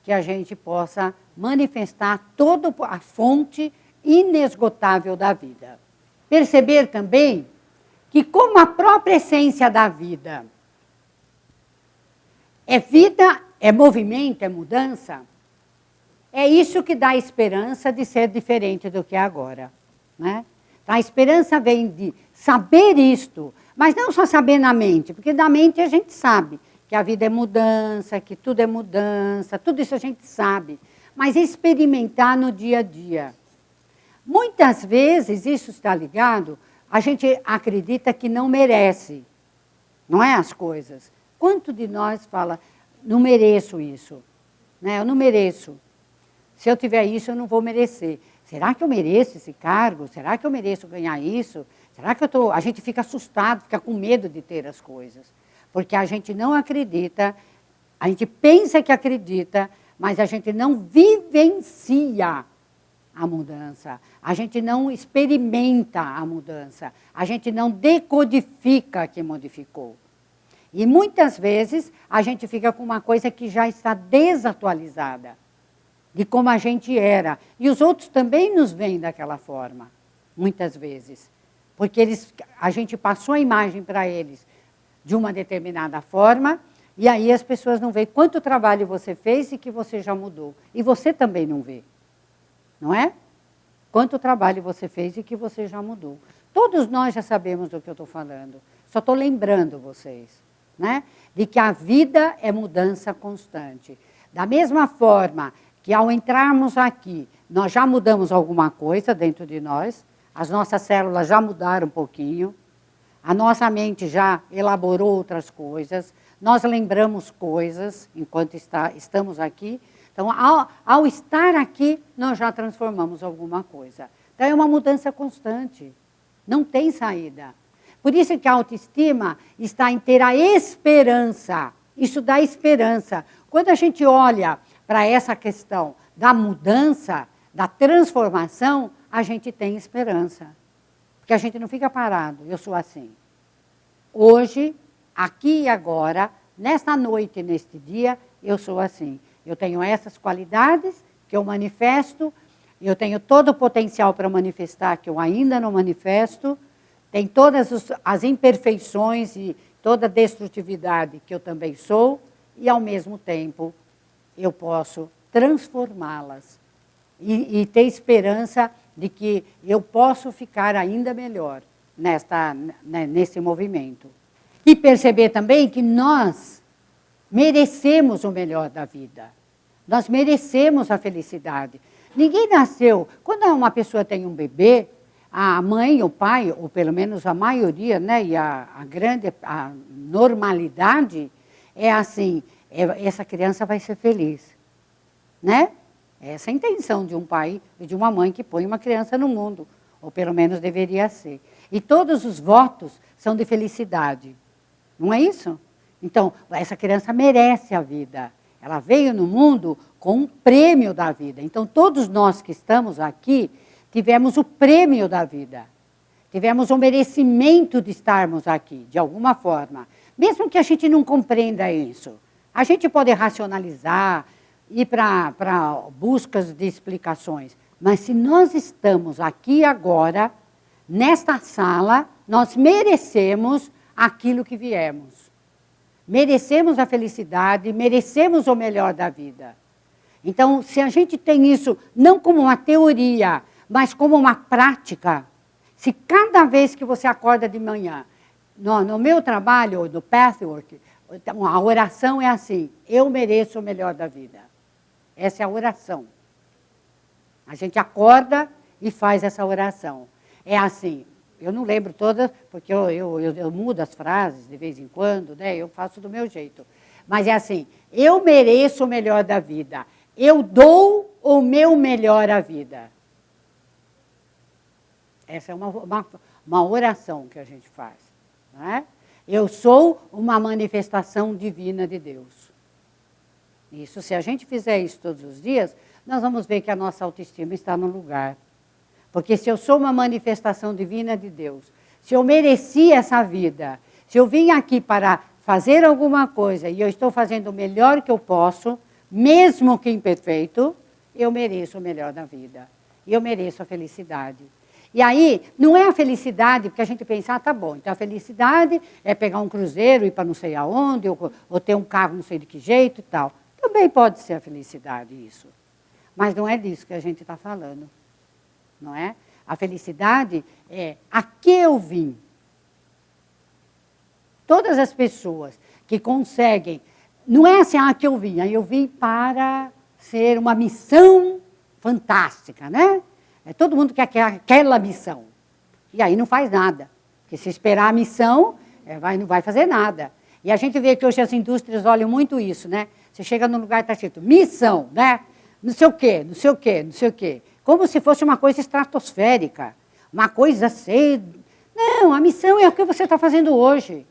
que a gente possa manifestar toda a fonte inesgotável da vida. Perceber também que como a própria essência da vida é vida, é movimento, é mudança, é isso que dá a esperança de ser diferente do que é agora. Né? A esperança vem de saber isto, mas não só saber na mente, porque na mente a gente sabe que a vida é mudança, que tudo é mudança, tudo isso a gente sabe, mas experimentar no dia a dia. Muitas vezes, isso está ligado, a gente acredita que não merece, não é as coisas. Quanto de nós fala, não mereço isso, né? Eu não mereço. Se eu tiver isso, eu não vou merecer. Será que eu mereço esse cargo? Será que eu mereço ganhar isso? Será que eu tô... A gente fica assustado, fica com medo de ter as coisas. Porque a gente não acredita, a gente pensa que acredita, mas a gente não vivencia a mudança. A gente não experimenta a mudança. A gente não decodifica que modificou. E muitas vezes a gente fica com uma coisa que já está desatualizada, de como a gente era. E os outros também nos veem daquela forma, muitas vezes. Porque a gente passou a imagem para eles de uma determinada forma, e aí as pessoas não veem quanto trabalho você fez e que você já mudou. E você também não vê, não é? Quanto trabalho você fez e que você já mudou. Todos nós já sabemos do que eu estou falando, só estou lembrando vocês, né? De que a vida é mudança constante. Da mesma forma que ao entrarmos aqui, nós já mudamos alguma coisa dentro de nós, as nossas células já mudaram um pouquinho, a nossa mente já elaborou outras coisas, nós lembramos coisas enquanto estamos aqui. Então, ao estar aqui, nós já transformamos alguma coisa. Então, é uma mudança constante, não tem saída. Por isso que a autoestima está em ter a esperança, isso dá esperança. Quando a gente olha para essa questão da mudança, da transformação, a gente tem esperança. Porque a gente não fica parado, eu sou assim. Hoje, aqui e agora, nesta noite, neste dia, eu sou assim. Eu tenho essas qualidades que eu manifesto, eu tenho todo o potencial para manifestar que eu ainda não manifesto, tem todas as imperfeições e toda a destrutividade que eu também sou, e ao mesmo tempo eu posso transformá-las e ter esperança de que eu posso ficar ainda melhor nesse movimento. E perceber também que nós merecemos o melhor da vida. Nós merecemos a felicidade. Ninguém nasceu... Quando uma pessoa tem um bebê, a mãe, o pai, ou pelo menos a maioria, né, e a normalidade é assim, essa criança vai ser feliz. Né? Essa é a intenção de um pai e de uma mãe que põe uma criança no mundo, ou pelo menos deveria ser. E todos os votos são de felicidade. Não é isso? Então, essa criança merece a vida. Ela veio no mundo com um prêmio da vida. Então, todos nós que estamos aqui, tivemos o prêmio da vida. Tivemos o merecimento de estarmos aqui, de alguma forma. Mesmo que a gente não compreenda isso. A gente pode racionalizar, ir para buscas de explicações. Mas se nós estamos aqui agora, nesta sala, nós merecemos aquilo que viemos. Merecemos a felicidade, merecemos o melhor da vida. Então, se a gente tem isso não como uma teoria, mas como uma prática, se cada vez que você acorda de manhã, no meu trabalho, no Pathwork, a oração é assim, eu mereço o melhor da vida. Essa é a oração. A gente acorda e faz essa oração. É assim, eu não lembro todas, porque eu mudo as frases de vez em quando, né? Eu faço do meu jeito. Mas é assim, eu mereço o melhor da vida. Eu dou o meu melhor à vida. Essa é uma oração que a gente faz. Não é? Eu sou uma manifestação divina de Deus. Isso, se a gente fizer isso todos os dias, nós vamos ver que a nossa autoestima está no lugar. Porque se eu sou uma manifestação divina de Deus, se eu mereci essa vida, se eu vim aqui para fazer alguma coisa e eu estou fazendo o melhor que eu posso, mesmo que imperfeito, eu mereço o melhor da vida. E eu mereço a felicidade. E aí, não é a felicidade, porque a gente pensa, tá bom, então a felicidade é pegar um cruzeiro, ir para não sei aonde, ou ter um carro não sei de que jeito e tal. Também pode ser a felicidade isso. Mas não é disso que a gente está falando. Não é? A felicidade é a que eu vim. Todas as pessoas que conseguem, não é assim, que eu vim para ser uma missão fantástica, né? Todo mundo quer aquela missão. E aí não faz nada. Porque se esperar a missão, não vai fazer nada. E a gente vê que hoje as indústrias olham muito isso, né? Você chega num lugar e está escrito missão, né? Não sei o quê, não sei o quê, não sei o quê. Como se fosse uma coisa estratosférica. Uma coisa assim. Não, a missão é o que você está fazendo hoje.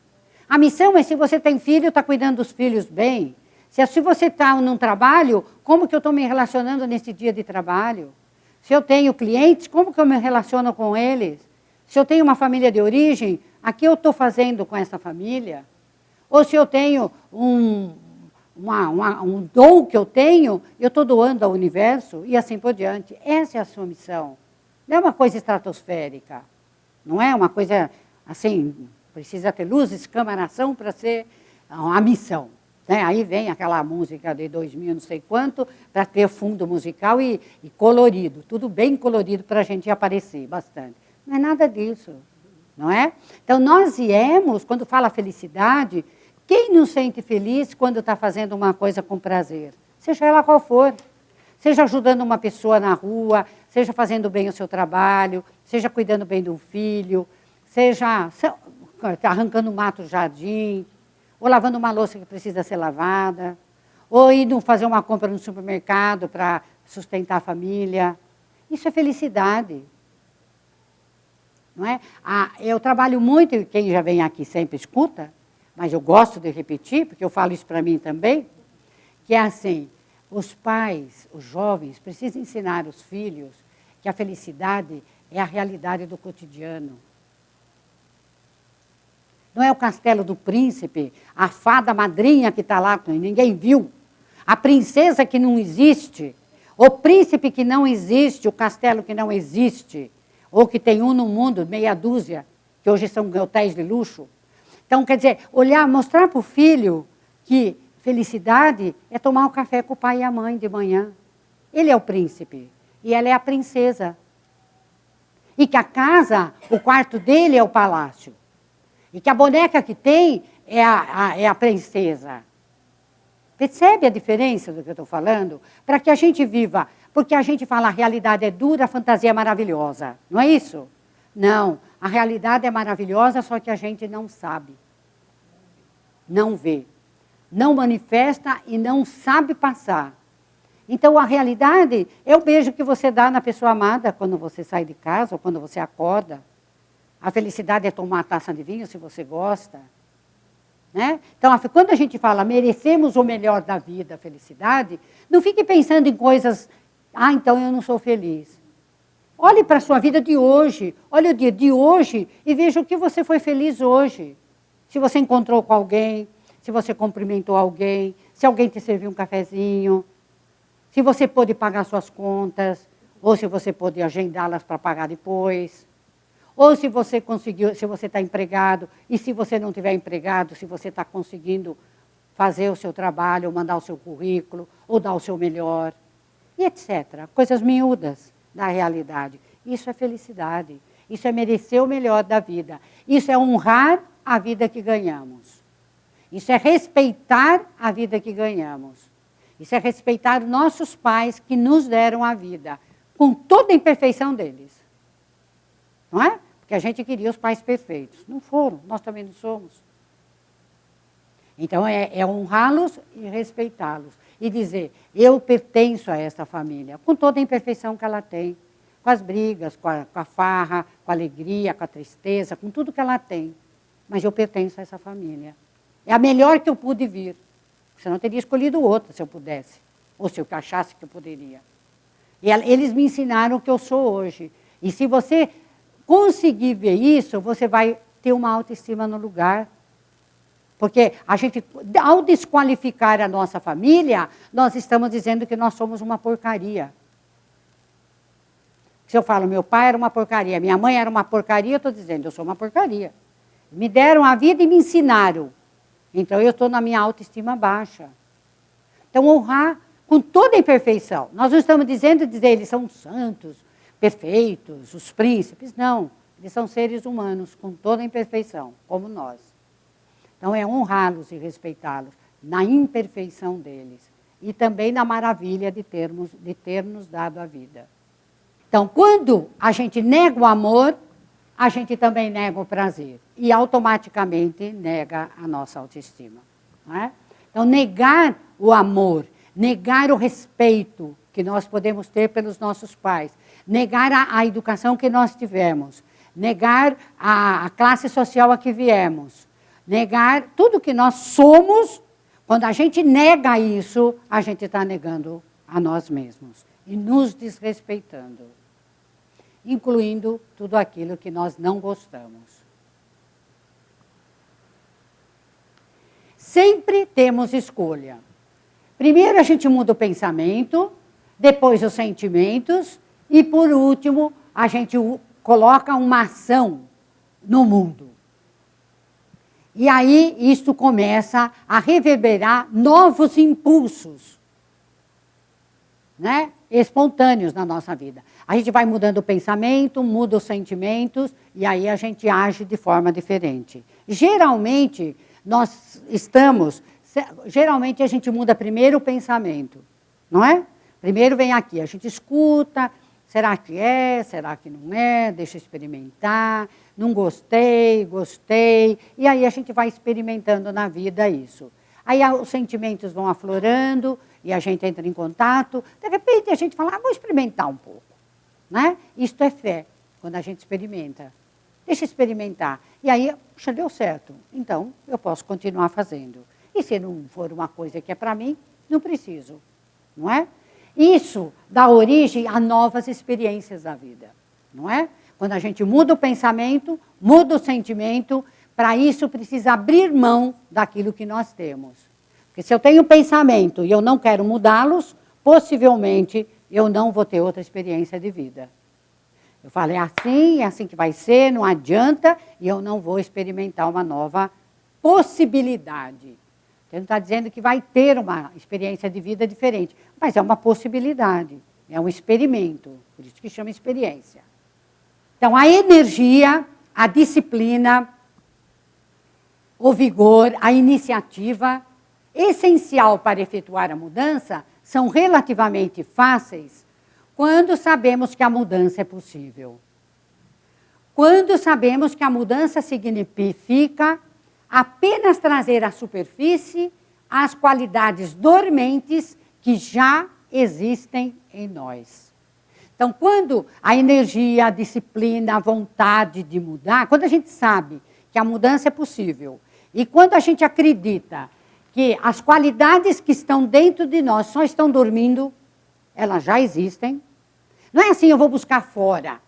A missão é se você tem filho, está cuidando dos filhos bem. Se você está num trabalho, como que eu estou me relacionando nesse dia de trabalho? Se eu tenho clientes, como que eu me relaciono com eles? Se eu tenho uma família de origem, o que eu estou fazendo com essa família? Ou se eu tenho um dom que eu estou doando ao universo e assim por diante. Essa é a sua missão. Não é uma coisa estratosférica. Não é uma coisa assim, precisa ter luz, escamaração para ser a missão. Né? Aí vem aquela música de 2000, não sei quanto, para ter fundo musical e colorido. Tudo bem colorido para a gente aparecer bastante. Não é nada disso. Não é? Então, nós viemos, quando fala felicidade, quem não sente feliz quando está fazendo uma coisa com prazer? Seja ela qual for. Seja ajudando uma pessoa na rua, seja fazendo bem o seu trabalho, seja cuidando bem de um filho, seja arrancando mato do jardim, ou lavando uma louça que precisa ser lavada, ou indo fazer uma compra no supermercado para sustentar a família. Isso é felicidade. Não é? Eu trabalho muito, e quem já vem aqui sempre escuta, mas eu gosto de repetir, porque eu falo isso para mim também, que é assim, os pais, os jovens, precisam ensinar os filhos que a felicidade é a realidade do cotidiano. Não é o castelo do príncipe, a fada madrinha que está lá, que ninguém viu, a princesa que não existe, o príncipe que não existe, o castelo que não existe, ou que tem um no mundo, meia dúzia, que hoje são hotéis de luxo. Então, quer dizer, mostrar para o filho que felicidade é tomar um café com o pai e a mãe de manhã. Ele é o príncipe e ela é a princesa. E que a casa, o quarto dele é o palácio. E que a boneca que tem é a princesa. Percebe a diferença do que eu estou falando? Para que a gente viva, porque a gente fala a realidade é dura, a fantasia é maravilhosa. Não é isso? Não, a realidade é maravilhosa, só que a gente não sabe. Não vê. Não manifesta e não sabe passar. Então, a realidade é o beijo que você dá na pessoa amada quando você sai de casa ou quando você acorda. A felicidade é tomar uma taça de vinho, se você gosta. Né? Então, quando a gente fala merecemos o melhor da vida, a felicidade, não fique pensando em coisas, então eu não sou feliz. Olhe para a sua vida de hoje, olhe o dia de hoje e veja o que você foi feliz hoje. Se você encontrou com alguém, se você cumprimentou alguém, se alguém te serviu um cafezinho, se você pôde pagar suas contas, ou se você pôde agendá-las para pagar depois, ou se você conseguiu, se você está empregado, e se você não tiver empregado, se você está conseguindo fazer o seu trabalho, ou mandar o seu currículo, ou dar o seu melhor, e etc. Coisas miúdas da realidade. Isso é felicidade. Isso é merecer o melhor da vida. Isso é honrar a vida que ganhamos. Isso é respeitar a vida que ganhamos. Isso é respeitar nossos pais que nos deram a vida, com toda a imperfeição deles. Não é? Porque a gente queria os pais perfeitos. Não foram, nós também não somos. Então, é honrá-los e respeitá-los. E dizer, eu pertenço a essa família, com toda a imperfeição que ela tem. Com as brigas, com a farra, com a alegria, com a tristeza, com tudo que ela tem. Mas eu pertenço a essa família. É a melhor que eu pude vir. Senão eu teria escolhido outra, se eu pudesse. Ou se eu achasse que eu poderia. E eles me ensinaram o que eu sou hoje. E se você conseguir ver isso, você vai ter uma autoestima no lugar. Porque a gente, ao desqualificar a nossa família, nós estamos dizendo que nós somos uma porcaria. Se eu falo, meu pai era uma porcaria, minha mãe era uma porcaria, eu estou dizendo, eu sou uma porcaria. Me deram a vida e me ensinaram. Então, eu estou na minha autoestima baixa. Então, honrar com toda a imperfeição. Nós não estamos dizendo eles são santos, perfeitos, os príncipes. Não, eles são seres humanos com toda a imperfeição, como nós. Então, é honrá-los e respeitá-los na imperfeição deles. E também na maravilha de ter nos dado a vida. Então, quando a gente nega o amor, a gente também nega o prazer. E automaticamente nega a nossa autoestima. Não é? Então, negar o amor, negar o respeito que nós podemos ter pelos nossos pais, negar a educação que nós tivemos, negar a classe social a que viemos, negar tudo que nós somos. Quando a gente nega isso, a gente está negando a nós mesmos e nos desrespeitando, incluindo tudo aquilo que nós não gostamos. Sempre temos escolha. Primeiro a gente muda o pensamento, depois os sentimentos e, por último, a gente coloca uma ação no mundo. E aí isso começa a reverberar novos impulsos, né? Espontâneos na nossa vida. A gente vai mudando o pensamento, muda os sentimentos e aí a gente age de forma diferente. Geralmente a gente muda primeiro o pensamento, não é? Primeiro vem aqui, a gente escuta, será que é, será que não é, deixa eu experimentar, não gostei, gostei, e aí a gente vai experimentando na vida isso. Aí os sentimentos vão aflorando e a gente entra em contato, de repente a gente fala, vou experimentar um pouco, né? Isto é fé, quando a gente experimenta. Deixa eu experimentar. E aí, puxa, deu certo, então eu posso continuar fazendo. E se não for uma coisa que é para mim, não preciso, não é? Isso dá origem a novas experiências da vida, não é? Quando a gente muda o pensamento, muda o sentimento, para isso precisa abrir mão daquilo que nós temos. Porque se eu tenho pensamento e eu não quero mudá-los, possivelmente eu não vou ter outra experiência de vida. Eu falo, é assim que vai ser, não adianta, e eu não vou experimentar uma nova possibilidade. Ele não está dizendo que vai ter uma experiência de vida diferente, mas é uma possibilidade, é um experimento, por isso que chama experiência. Então, a energia, a disciplina, o vigor, a iniciativa, essencial para efetuar a mudança, são relativamente fáceis quando sabemos que a mudança é possível. Quando sabemos que a mudança significa apenas trazer à superfície as qualidades dormentes que já existem em nós. Então, quando a energia, a disciplina, a vontade de mudar, quando a gente sabe que a mudança é possível, e quando a gente acredita que as qualidades que estão dentro de nós só estão dormindo, elas já existem. Não é assim, eu vou buscar fora,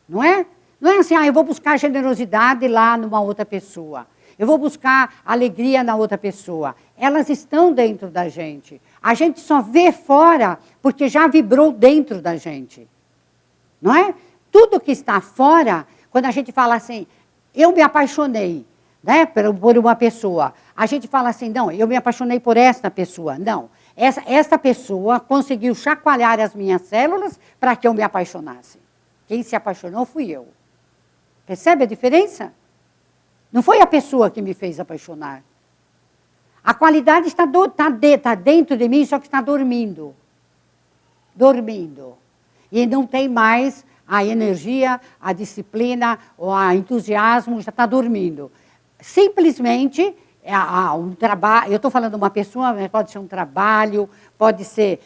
não é? Não é assim, eu vou buscar generosidade lá numa outra pessoa. Eu vou buscar alegria na outra pessoa. Elas estão dentro da gente. A gente só vê fora porque já vibrou dentro da gente. Não é? Tudo que está fora, quando a gente fala assim, eu me apaixonei, né, por uma pessoa. A gente fala assim, não, eu me apaixonei por esta pessoa. Não, esta pessoa conseguiu chacoalhar as minhas células para que eu me apaixonasse. Quem se apaixonou fui eu. Percebe a diferença? Não foi a pessoa que me fez apaixonar. A qualidade está dentro de mim, só que está dormindo. Dormindo. E não tem mais a energia, a disciplina, o entusiasmo, já está dormindo. Simplesmente, um trabalho, eu estou falando de uma pessoa, mas pode ser um trabalho, pode ser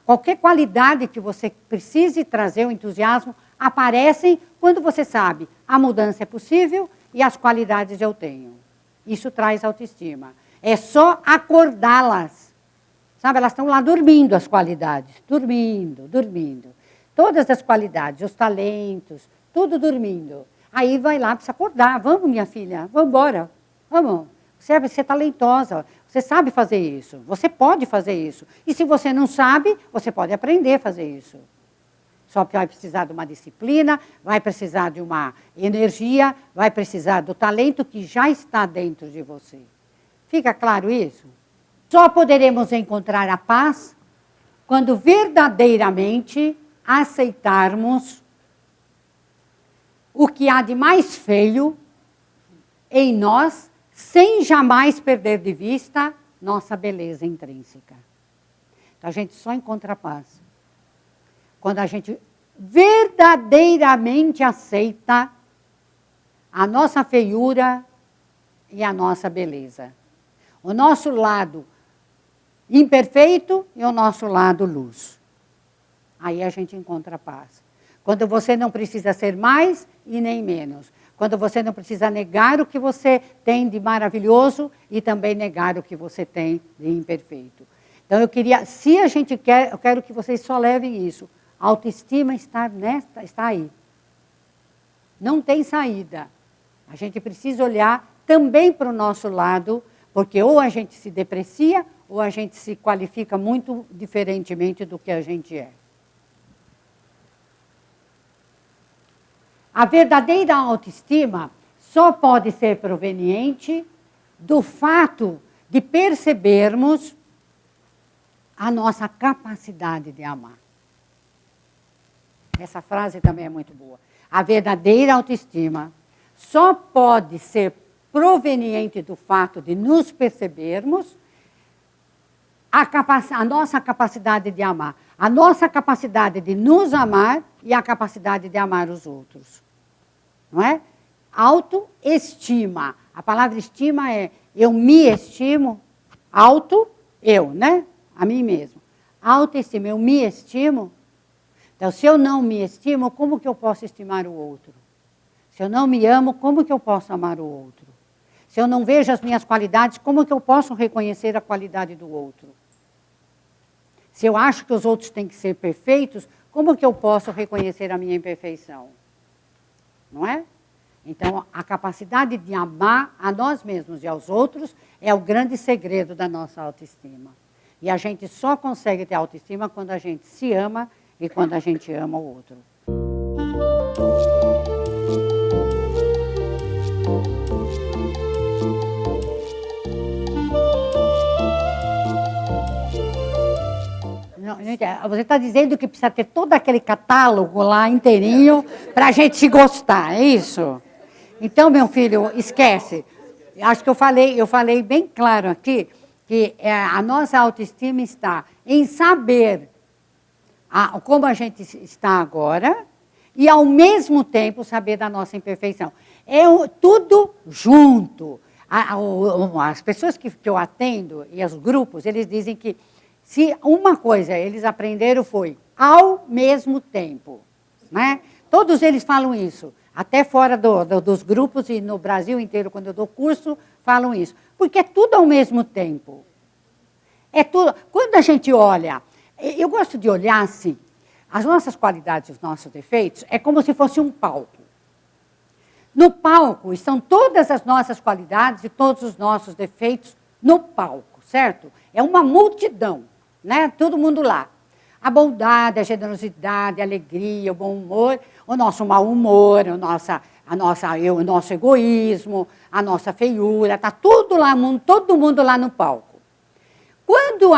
qualquer qualidade que você precise trazer, o entusiasmo, aparecem quando você sabe, a mudança é possível e as qualidades eu tenho. Isso traz autoestima. É só acordá-las. Sabe, elas estão lá dormindo, as qualidades. Dormindo, dormindo. Todas as qualidades, os talentos, tudo dormindo. Aí vai lá, precisa acordar. Vamos, minha filha, vamos embora. Vamos. Você é talentosa, você sabe fazer isso. Você pode fazer isso. E se você não sabe, você pode aprender a fazer isso. Só que vai precisar de uma disciplina, vai precisar de uma energia, vai precisar do talento que já está dentro de você. Fica claro isso? Só poderemos encontrar a paz quando verdadeiramente aceitarmos o que há de mais feio em nós, sem jamais perder de vista nossa beleza intrínseca. Então, a gente só encontra a paz quando a gente verdadeiramente aceita a nossa feiura e a nossa beleza. O nosso lado imperfeito e o nosso lado luz. Aí a gente encontra paz. Quando você não precisa ser mais e nem menos. Quando você não precisa negar o que você tem de maravilhoso e também negar o que você tem de imperfeito. Então eu quero que vocês só levem isso. A autoestima está aí. Não tem saída. A gente precisa olhar também para o nosso lado, porque ou a gente se deprecia, ou a gente se qualifica muito diferentemente do que a gente é. A verdadeira autoestima só pode ser proveniente do fato de percebermos a nossa capacidade de amar. Essa frase também é muito boa. A verdadeira autoestima só pode ser proveniente do fato de nos percebermos a nossa capacidade de amar, a nossa capacidade de nos amar e a capacidade de amar os outros. Não é? Autoestima. A palavra estima é eu me estimo, eu, né? A mim mesmo. Autoestima, eu me estimo. Então, se eu não me estimo, como que eu posso estimar o outro? Se eu não me amo, como que eu posso amar o outro? Se eu não vejo as minhas qualidades, como que eu posso reconhecer a qualidade do outro? Se eu acho que os outros têm que ser perfeitos, como que eu posso reconhecer a minha imperfeição? Não é? Então, a capacidade de amar a nós mesmos e aos outros é o grande segredo da nossa autoestima. E a gente só consegue ter autoestima quando a gente se ama e quando a gente ama o outro. Você está dizendo que precisa ter todo aquele catálogo lá inteirinho para a gente se gostar, é isso? Então, meu filho, esquece. Acho que eu falei bem claro aqui que a nossa autoestima está em saber como a gente está agora e, ao mesmo tempo, saber da nossa imperfeição. É tudo junto. As pessoas que eu atendo e os grupos, eles dizem que se uma coisa eles aprenderam foi ao mesmo tempo. Né? Todos eles falam isso. Até fora dos grupos e no Brasil inteiro, quando eu dou curso, falam isso. Porque é tudo ao mesmo tempo. É tudo. Quando a gente olha, eu gosto de olhar assim, as nossas qualidades e os nossos defeitos, é como se fosse um palco. No palco estão todas as nossas qualidades e todos os nossos defeitos no palco, certo? É uma multidão, né? Todo mundo lá. A bondade, a generosidade, a alegria, o bom humor, o nosso mau humor, o nosso egoísmo, a nossa feiura, está tudo lá, todo mundo lá no palco. Quando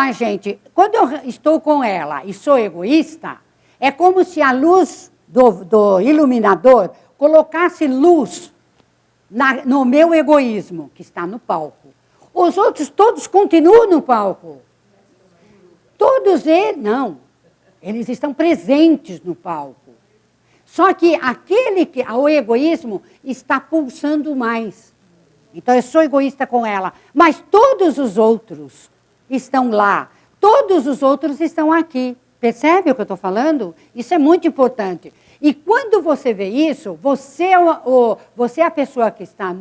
eu estou com ela e sou egoísta, é como se a luz do iluminador colocasse luz no meu egoísmo, que está no palco. Os outros todos continuam no palco. Todos eles, não. Eles estão presentes no palco. Só que o egoísmo está pulsando mais. Então eu sou egoísta com ela, mas todos os outros estão lá. Todos os outros estão aqui. Percebe o que eu estou falando? Isso é muito importante. E quando você vê isso, você é a pessoa que está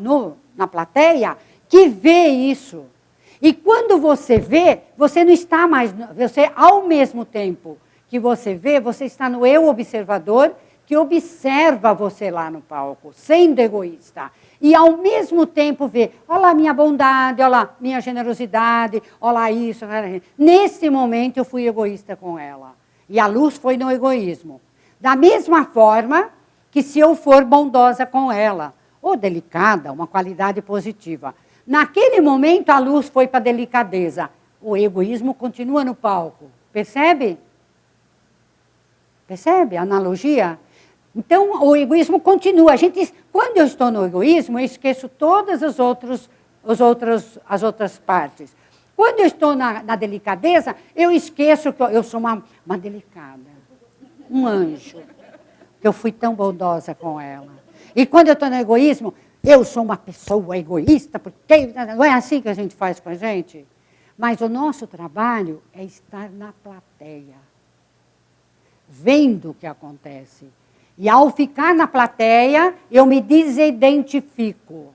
na plateia que vê isso. E quando você vê, você não está mais... Você, ao mesmo tempo que você vê, você está no eu observador, que observa você lá no palco, sendo egoísta. E ao mesmo tempo vê, olha lá minha bondade, olha lá minha generosidade, olha lá isso. Nesse momento eu fui egoísta com ela. E a luz foi no egoísmo. Da mesma forma que se eu for bondosa com ela, ou delicada, uma qualidade positiva. Naquele momento a luz foi para a delicadeza. O egoísmo continua no palco. Percebe? Percebe a analogia? Então, o egoísmo continua. Quando eu estou no egoísmo, eu esqueço todas as outras partes. Quando eu estou na delicadeza, eu esqueço que eu sou uma delicada, um anjo. que eu fui tão bondosa com ela. E quando eu estou no egoísmo, eu sou uma pessoa egoísta, porque não é assim que a gente faz com a gente? Mas o nosso trabalho é estar na plateia, vendo o que acontece. E ao ficar na plateia, eu me desidentifico.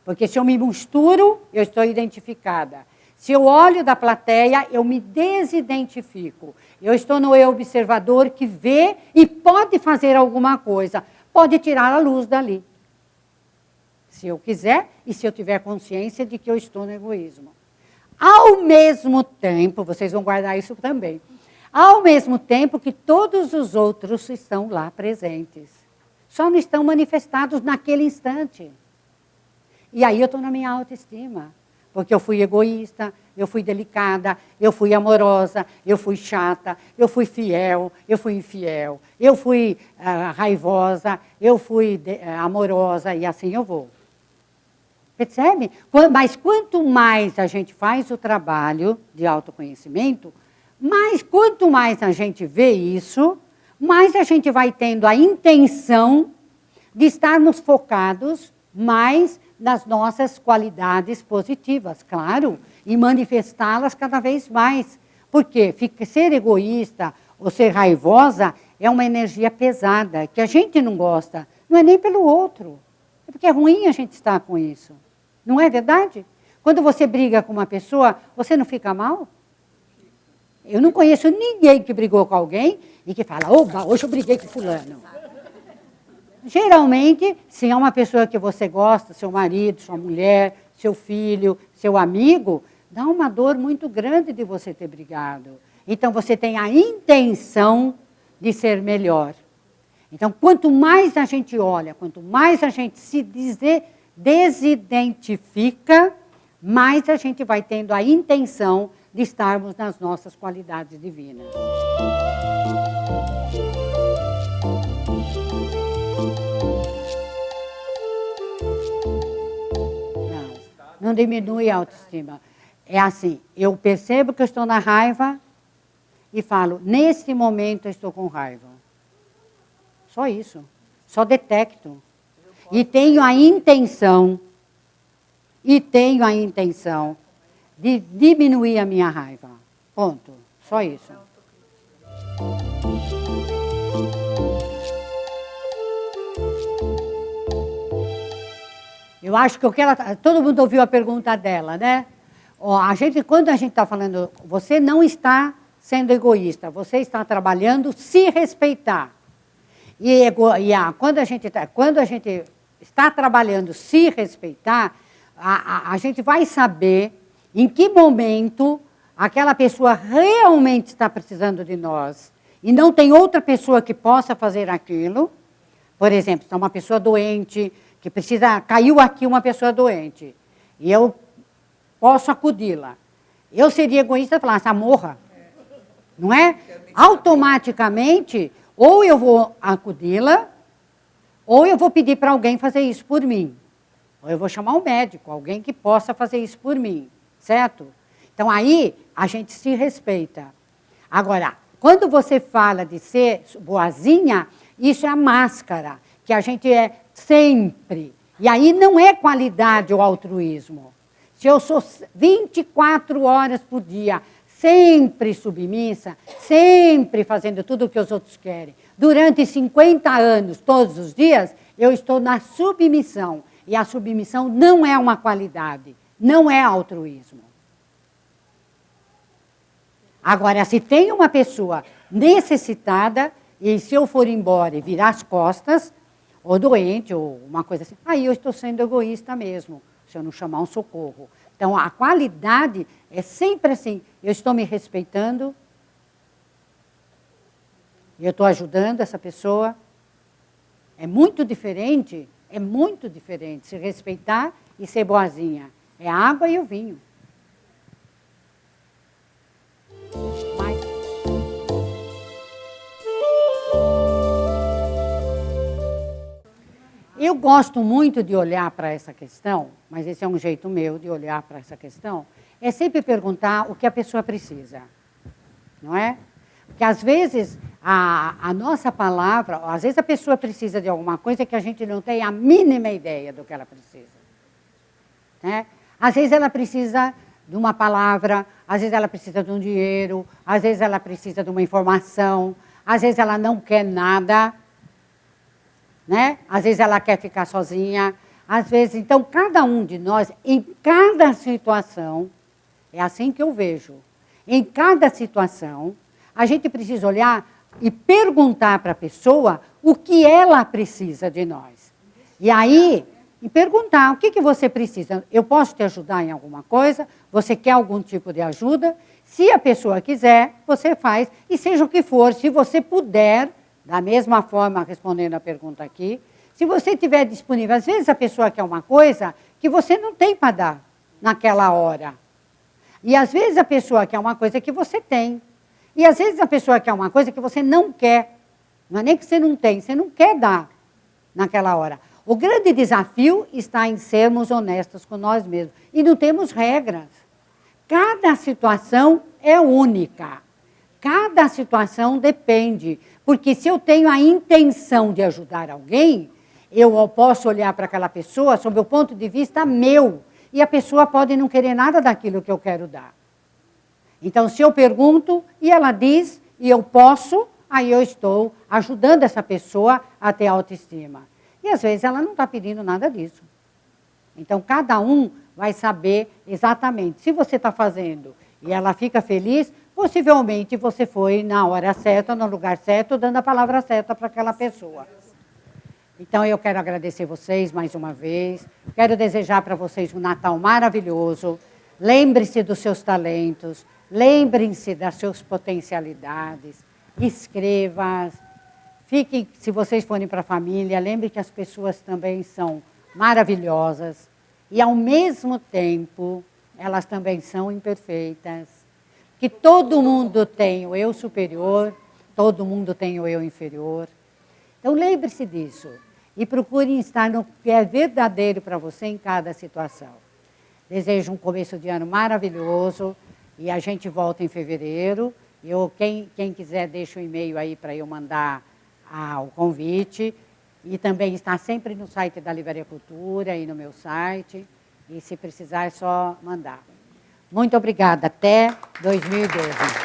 Porque se eu me misturo, eu estou identificada. Se eu olho da plateia, eu me desidentifico. Eu estou no eu observador que vê e pode fazer alguma coisa. Pode tirar a luz dali. Se eu quiser e se eu tiver consciência de que eu estou no egoísmo. Ao mesmo tempo, vocês vão guardar isso também, ao mesmo tempo que todos os outros estão lá presentes. Só não estão manifestados naquele instante. E aí eu estou na minha autoestima. Porque eu fui egoísta, eu fui delicada, eu fui amorosa, eu fui chata, eu fui fiel, eu fui infiel, eu fui raivosa, eu fui amorosa e assim eu vou. Percebe? Mas quanto mais a gente faz o trabalho de autoconhecimento, quanto mais a gente vê isso, mais a gente vai tendo a intenção de estarmos focados mais nas nossas qualidades positivas, claro, e manifestá-las cada vez mais. Porque ser egoísta ou ser raivosa é uma energia pesada, que a gente não gosta, não é nem pelo outro, é porque é ruim a gente estar com isso. Não é verdade? Quando você briga com uma pessoa, você não fica mal? Eu não conheço ninguém que brigou com alguém e que fala, oba, hoje eu briguei com fulano. Geralmente, se é uma pessoa que você gosta, seu marido, sua mulher, seu filho, seu amigo, dá uma dor muito grande de você ter brigado. Então, você tem a intenção de ser melhor. Então, quanto mais a gente olha, quanto mais a gente se desidentifica, mais a gente vai tendo a intenção de estarmos nas nossas qualidades divinas. Não diminui a autoestima. É assim, eu percebo que eu estou na raiva e falo, nesse momento eu estou com raiva. Só isso. Só detecto. E tenho a intenção de diminuir a minha raiva. Ponto. Só isso. Eu acho que todo mundo ouviu a pergunta dela, né? Quando a gente está falando, você não está sendo egoísta, você está trabalhando se respeitar. Quando a gente está trabalhando se respeitar, a gente vai saber em que momento aquela pessoa realmente está precisando de nós e não tem outra pessoa que possa fazer aquilo. Por exemplo, está uma pessoa doente, que caiu aqui uma pessoa doente, e eu posso acudi-la. Eu seria egoísta e falar, morra. Não é? Automaticamente, ou eu vou acudi-la, ou eu vou pedir para alguém fazer isso por mim. Ou eu vou chamar um médico, alguém que possa fazer isso por mim, certo? Então, aí, a gente se respeita. Agora, quando você fala de ser boazinha, isso é a máscara, que a gente é sempre. E aí não é qualidade ou altruísmo. Se eu sou 24 horas por dia, sempre submissa, sempre fazendo tudo o que os outros querem, durante 50 anos, todos os dias, eu estou na submissão. E a submissão não é uma qualidade, não é altruísmo. Agora, se tem uma pessoa necessitada, e se eu for embora e virar as costas, ou doente, ou uma coisa assim, aí eu estou sendo egoísta mesmo, se eu não chamar um socorro. Então, a qualidade é sempre assim, eu estou me respeitando, eu estou ajudando essa pessoa. É muito diferente se respeitar e ser boazinha. É a água e o vinho. Eu gosto muito de olhar para essa questão, mas esse é um jeito meu de olhar para essa questão, é sempre perguntar o que a pessoa precisa, não é? Porque às vezes A nossa palavra, às vezes a pessoa precisa de alguma coisa que a gente não tem a mínima ideia do que ela precisa. Né? Às vezes ela precisa de uma palavra, às vezes ela precisa de um dinheiro, às vezes ela precisa de uma informação, às vezes ela não quer nada, né? Às vezes ela quer ficar sozinha, às vezes... Então, cada um de nós, em cada situação, é assim que eu vejo, em cada situação, a gente precisa olhar e perguntar para a pessoa o que ela precisa de nós. E aí... E perguntar, o que você precisa? Eu posso te ajudar em alguma coisa? Você quer algum tipo de ajuda? Se a pessoa quiser, você faz. E seja o que for, se você puder, da mesma forma, respondendo a pergunta aqui, se você estiver disponível, às vezes a pessoa quer uma coisa que você não tem para dar naquela hora. E às vezes a pessoa quer uma coisa que você tem. E às vezes a pessoa quer uma coisa que você não quer. Não é nem que você não tem, você não quer dar naquela hora. O grande desafio está em sermos honestos com nós mesmos. E não temos regras. Cada situação é única. Cada situação depende. Porque se eu tenho a intenção de ajudar alguém, eu posso olhar para aquela pessoa sob o ponto de vista meu. E a pessoa pode não querer nada daquilo que eu quero dar. Então, se eu pergunto e ela diz, e eu posso, aí eu estou ajudando essa pessoa a ter autoestima. E às vezes ela não está pedindo nada disso. Então, cada um vai saber exatamente. Se você está fazendo e ela fica feliz, possivelmente você foi na hora certa, no lugar certo, dando a palavra certa para aquela pessoa. Então, eu quero agradecer vocês mais uma vez. Quero desejar para vocês um Natal maravilhoso. Lembre-se dos seus talentos. Lembrem-se das suas potencialidades. Escreva. Fiquem, se vocês forem para a família, lembrem que as pessoas também são maravilhosas e, ao mesmo tempo, elas também são imperfeitas. Que todo mundo tem o eu superior, todo mundo tem o eu inferior. Então, lembre-se disso e procurem estar no que é verdadeiro para você em cada situação. Desejo um começo de ano maravilhoso e a gente volta em fevereiro. Quem quiser, deixa o e-mail aí para eu mandar o convite, e também está sempre no site da Livraria Cultura e no meu site, e se precisar é só mandar. Muito obrigada, até 2012.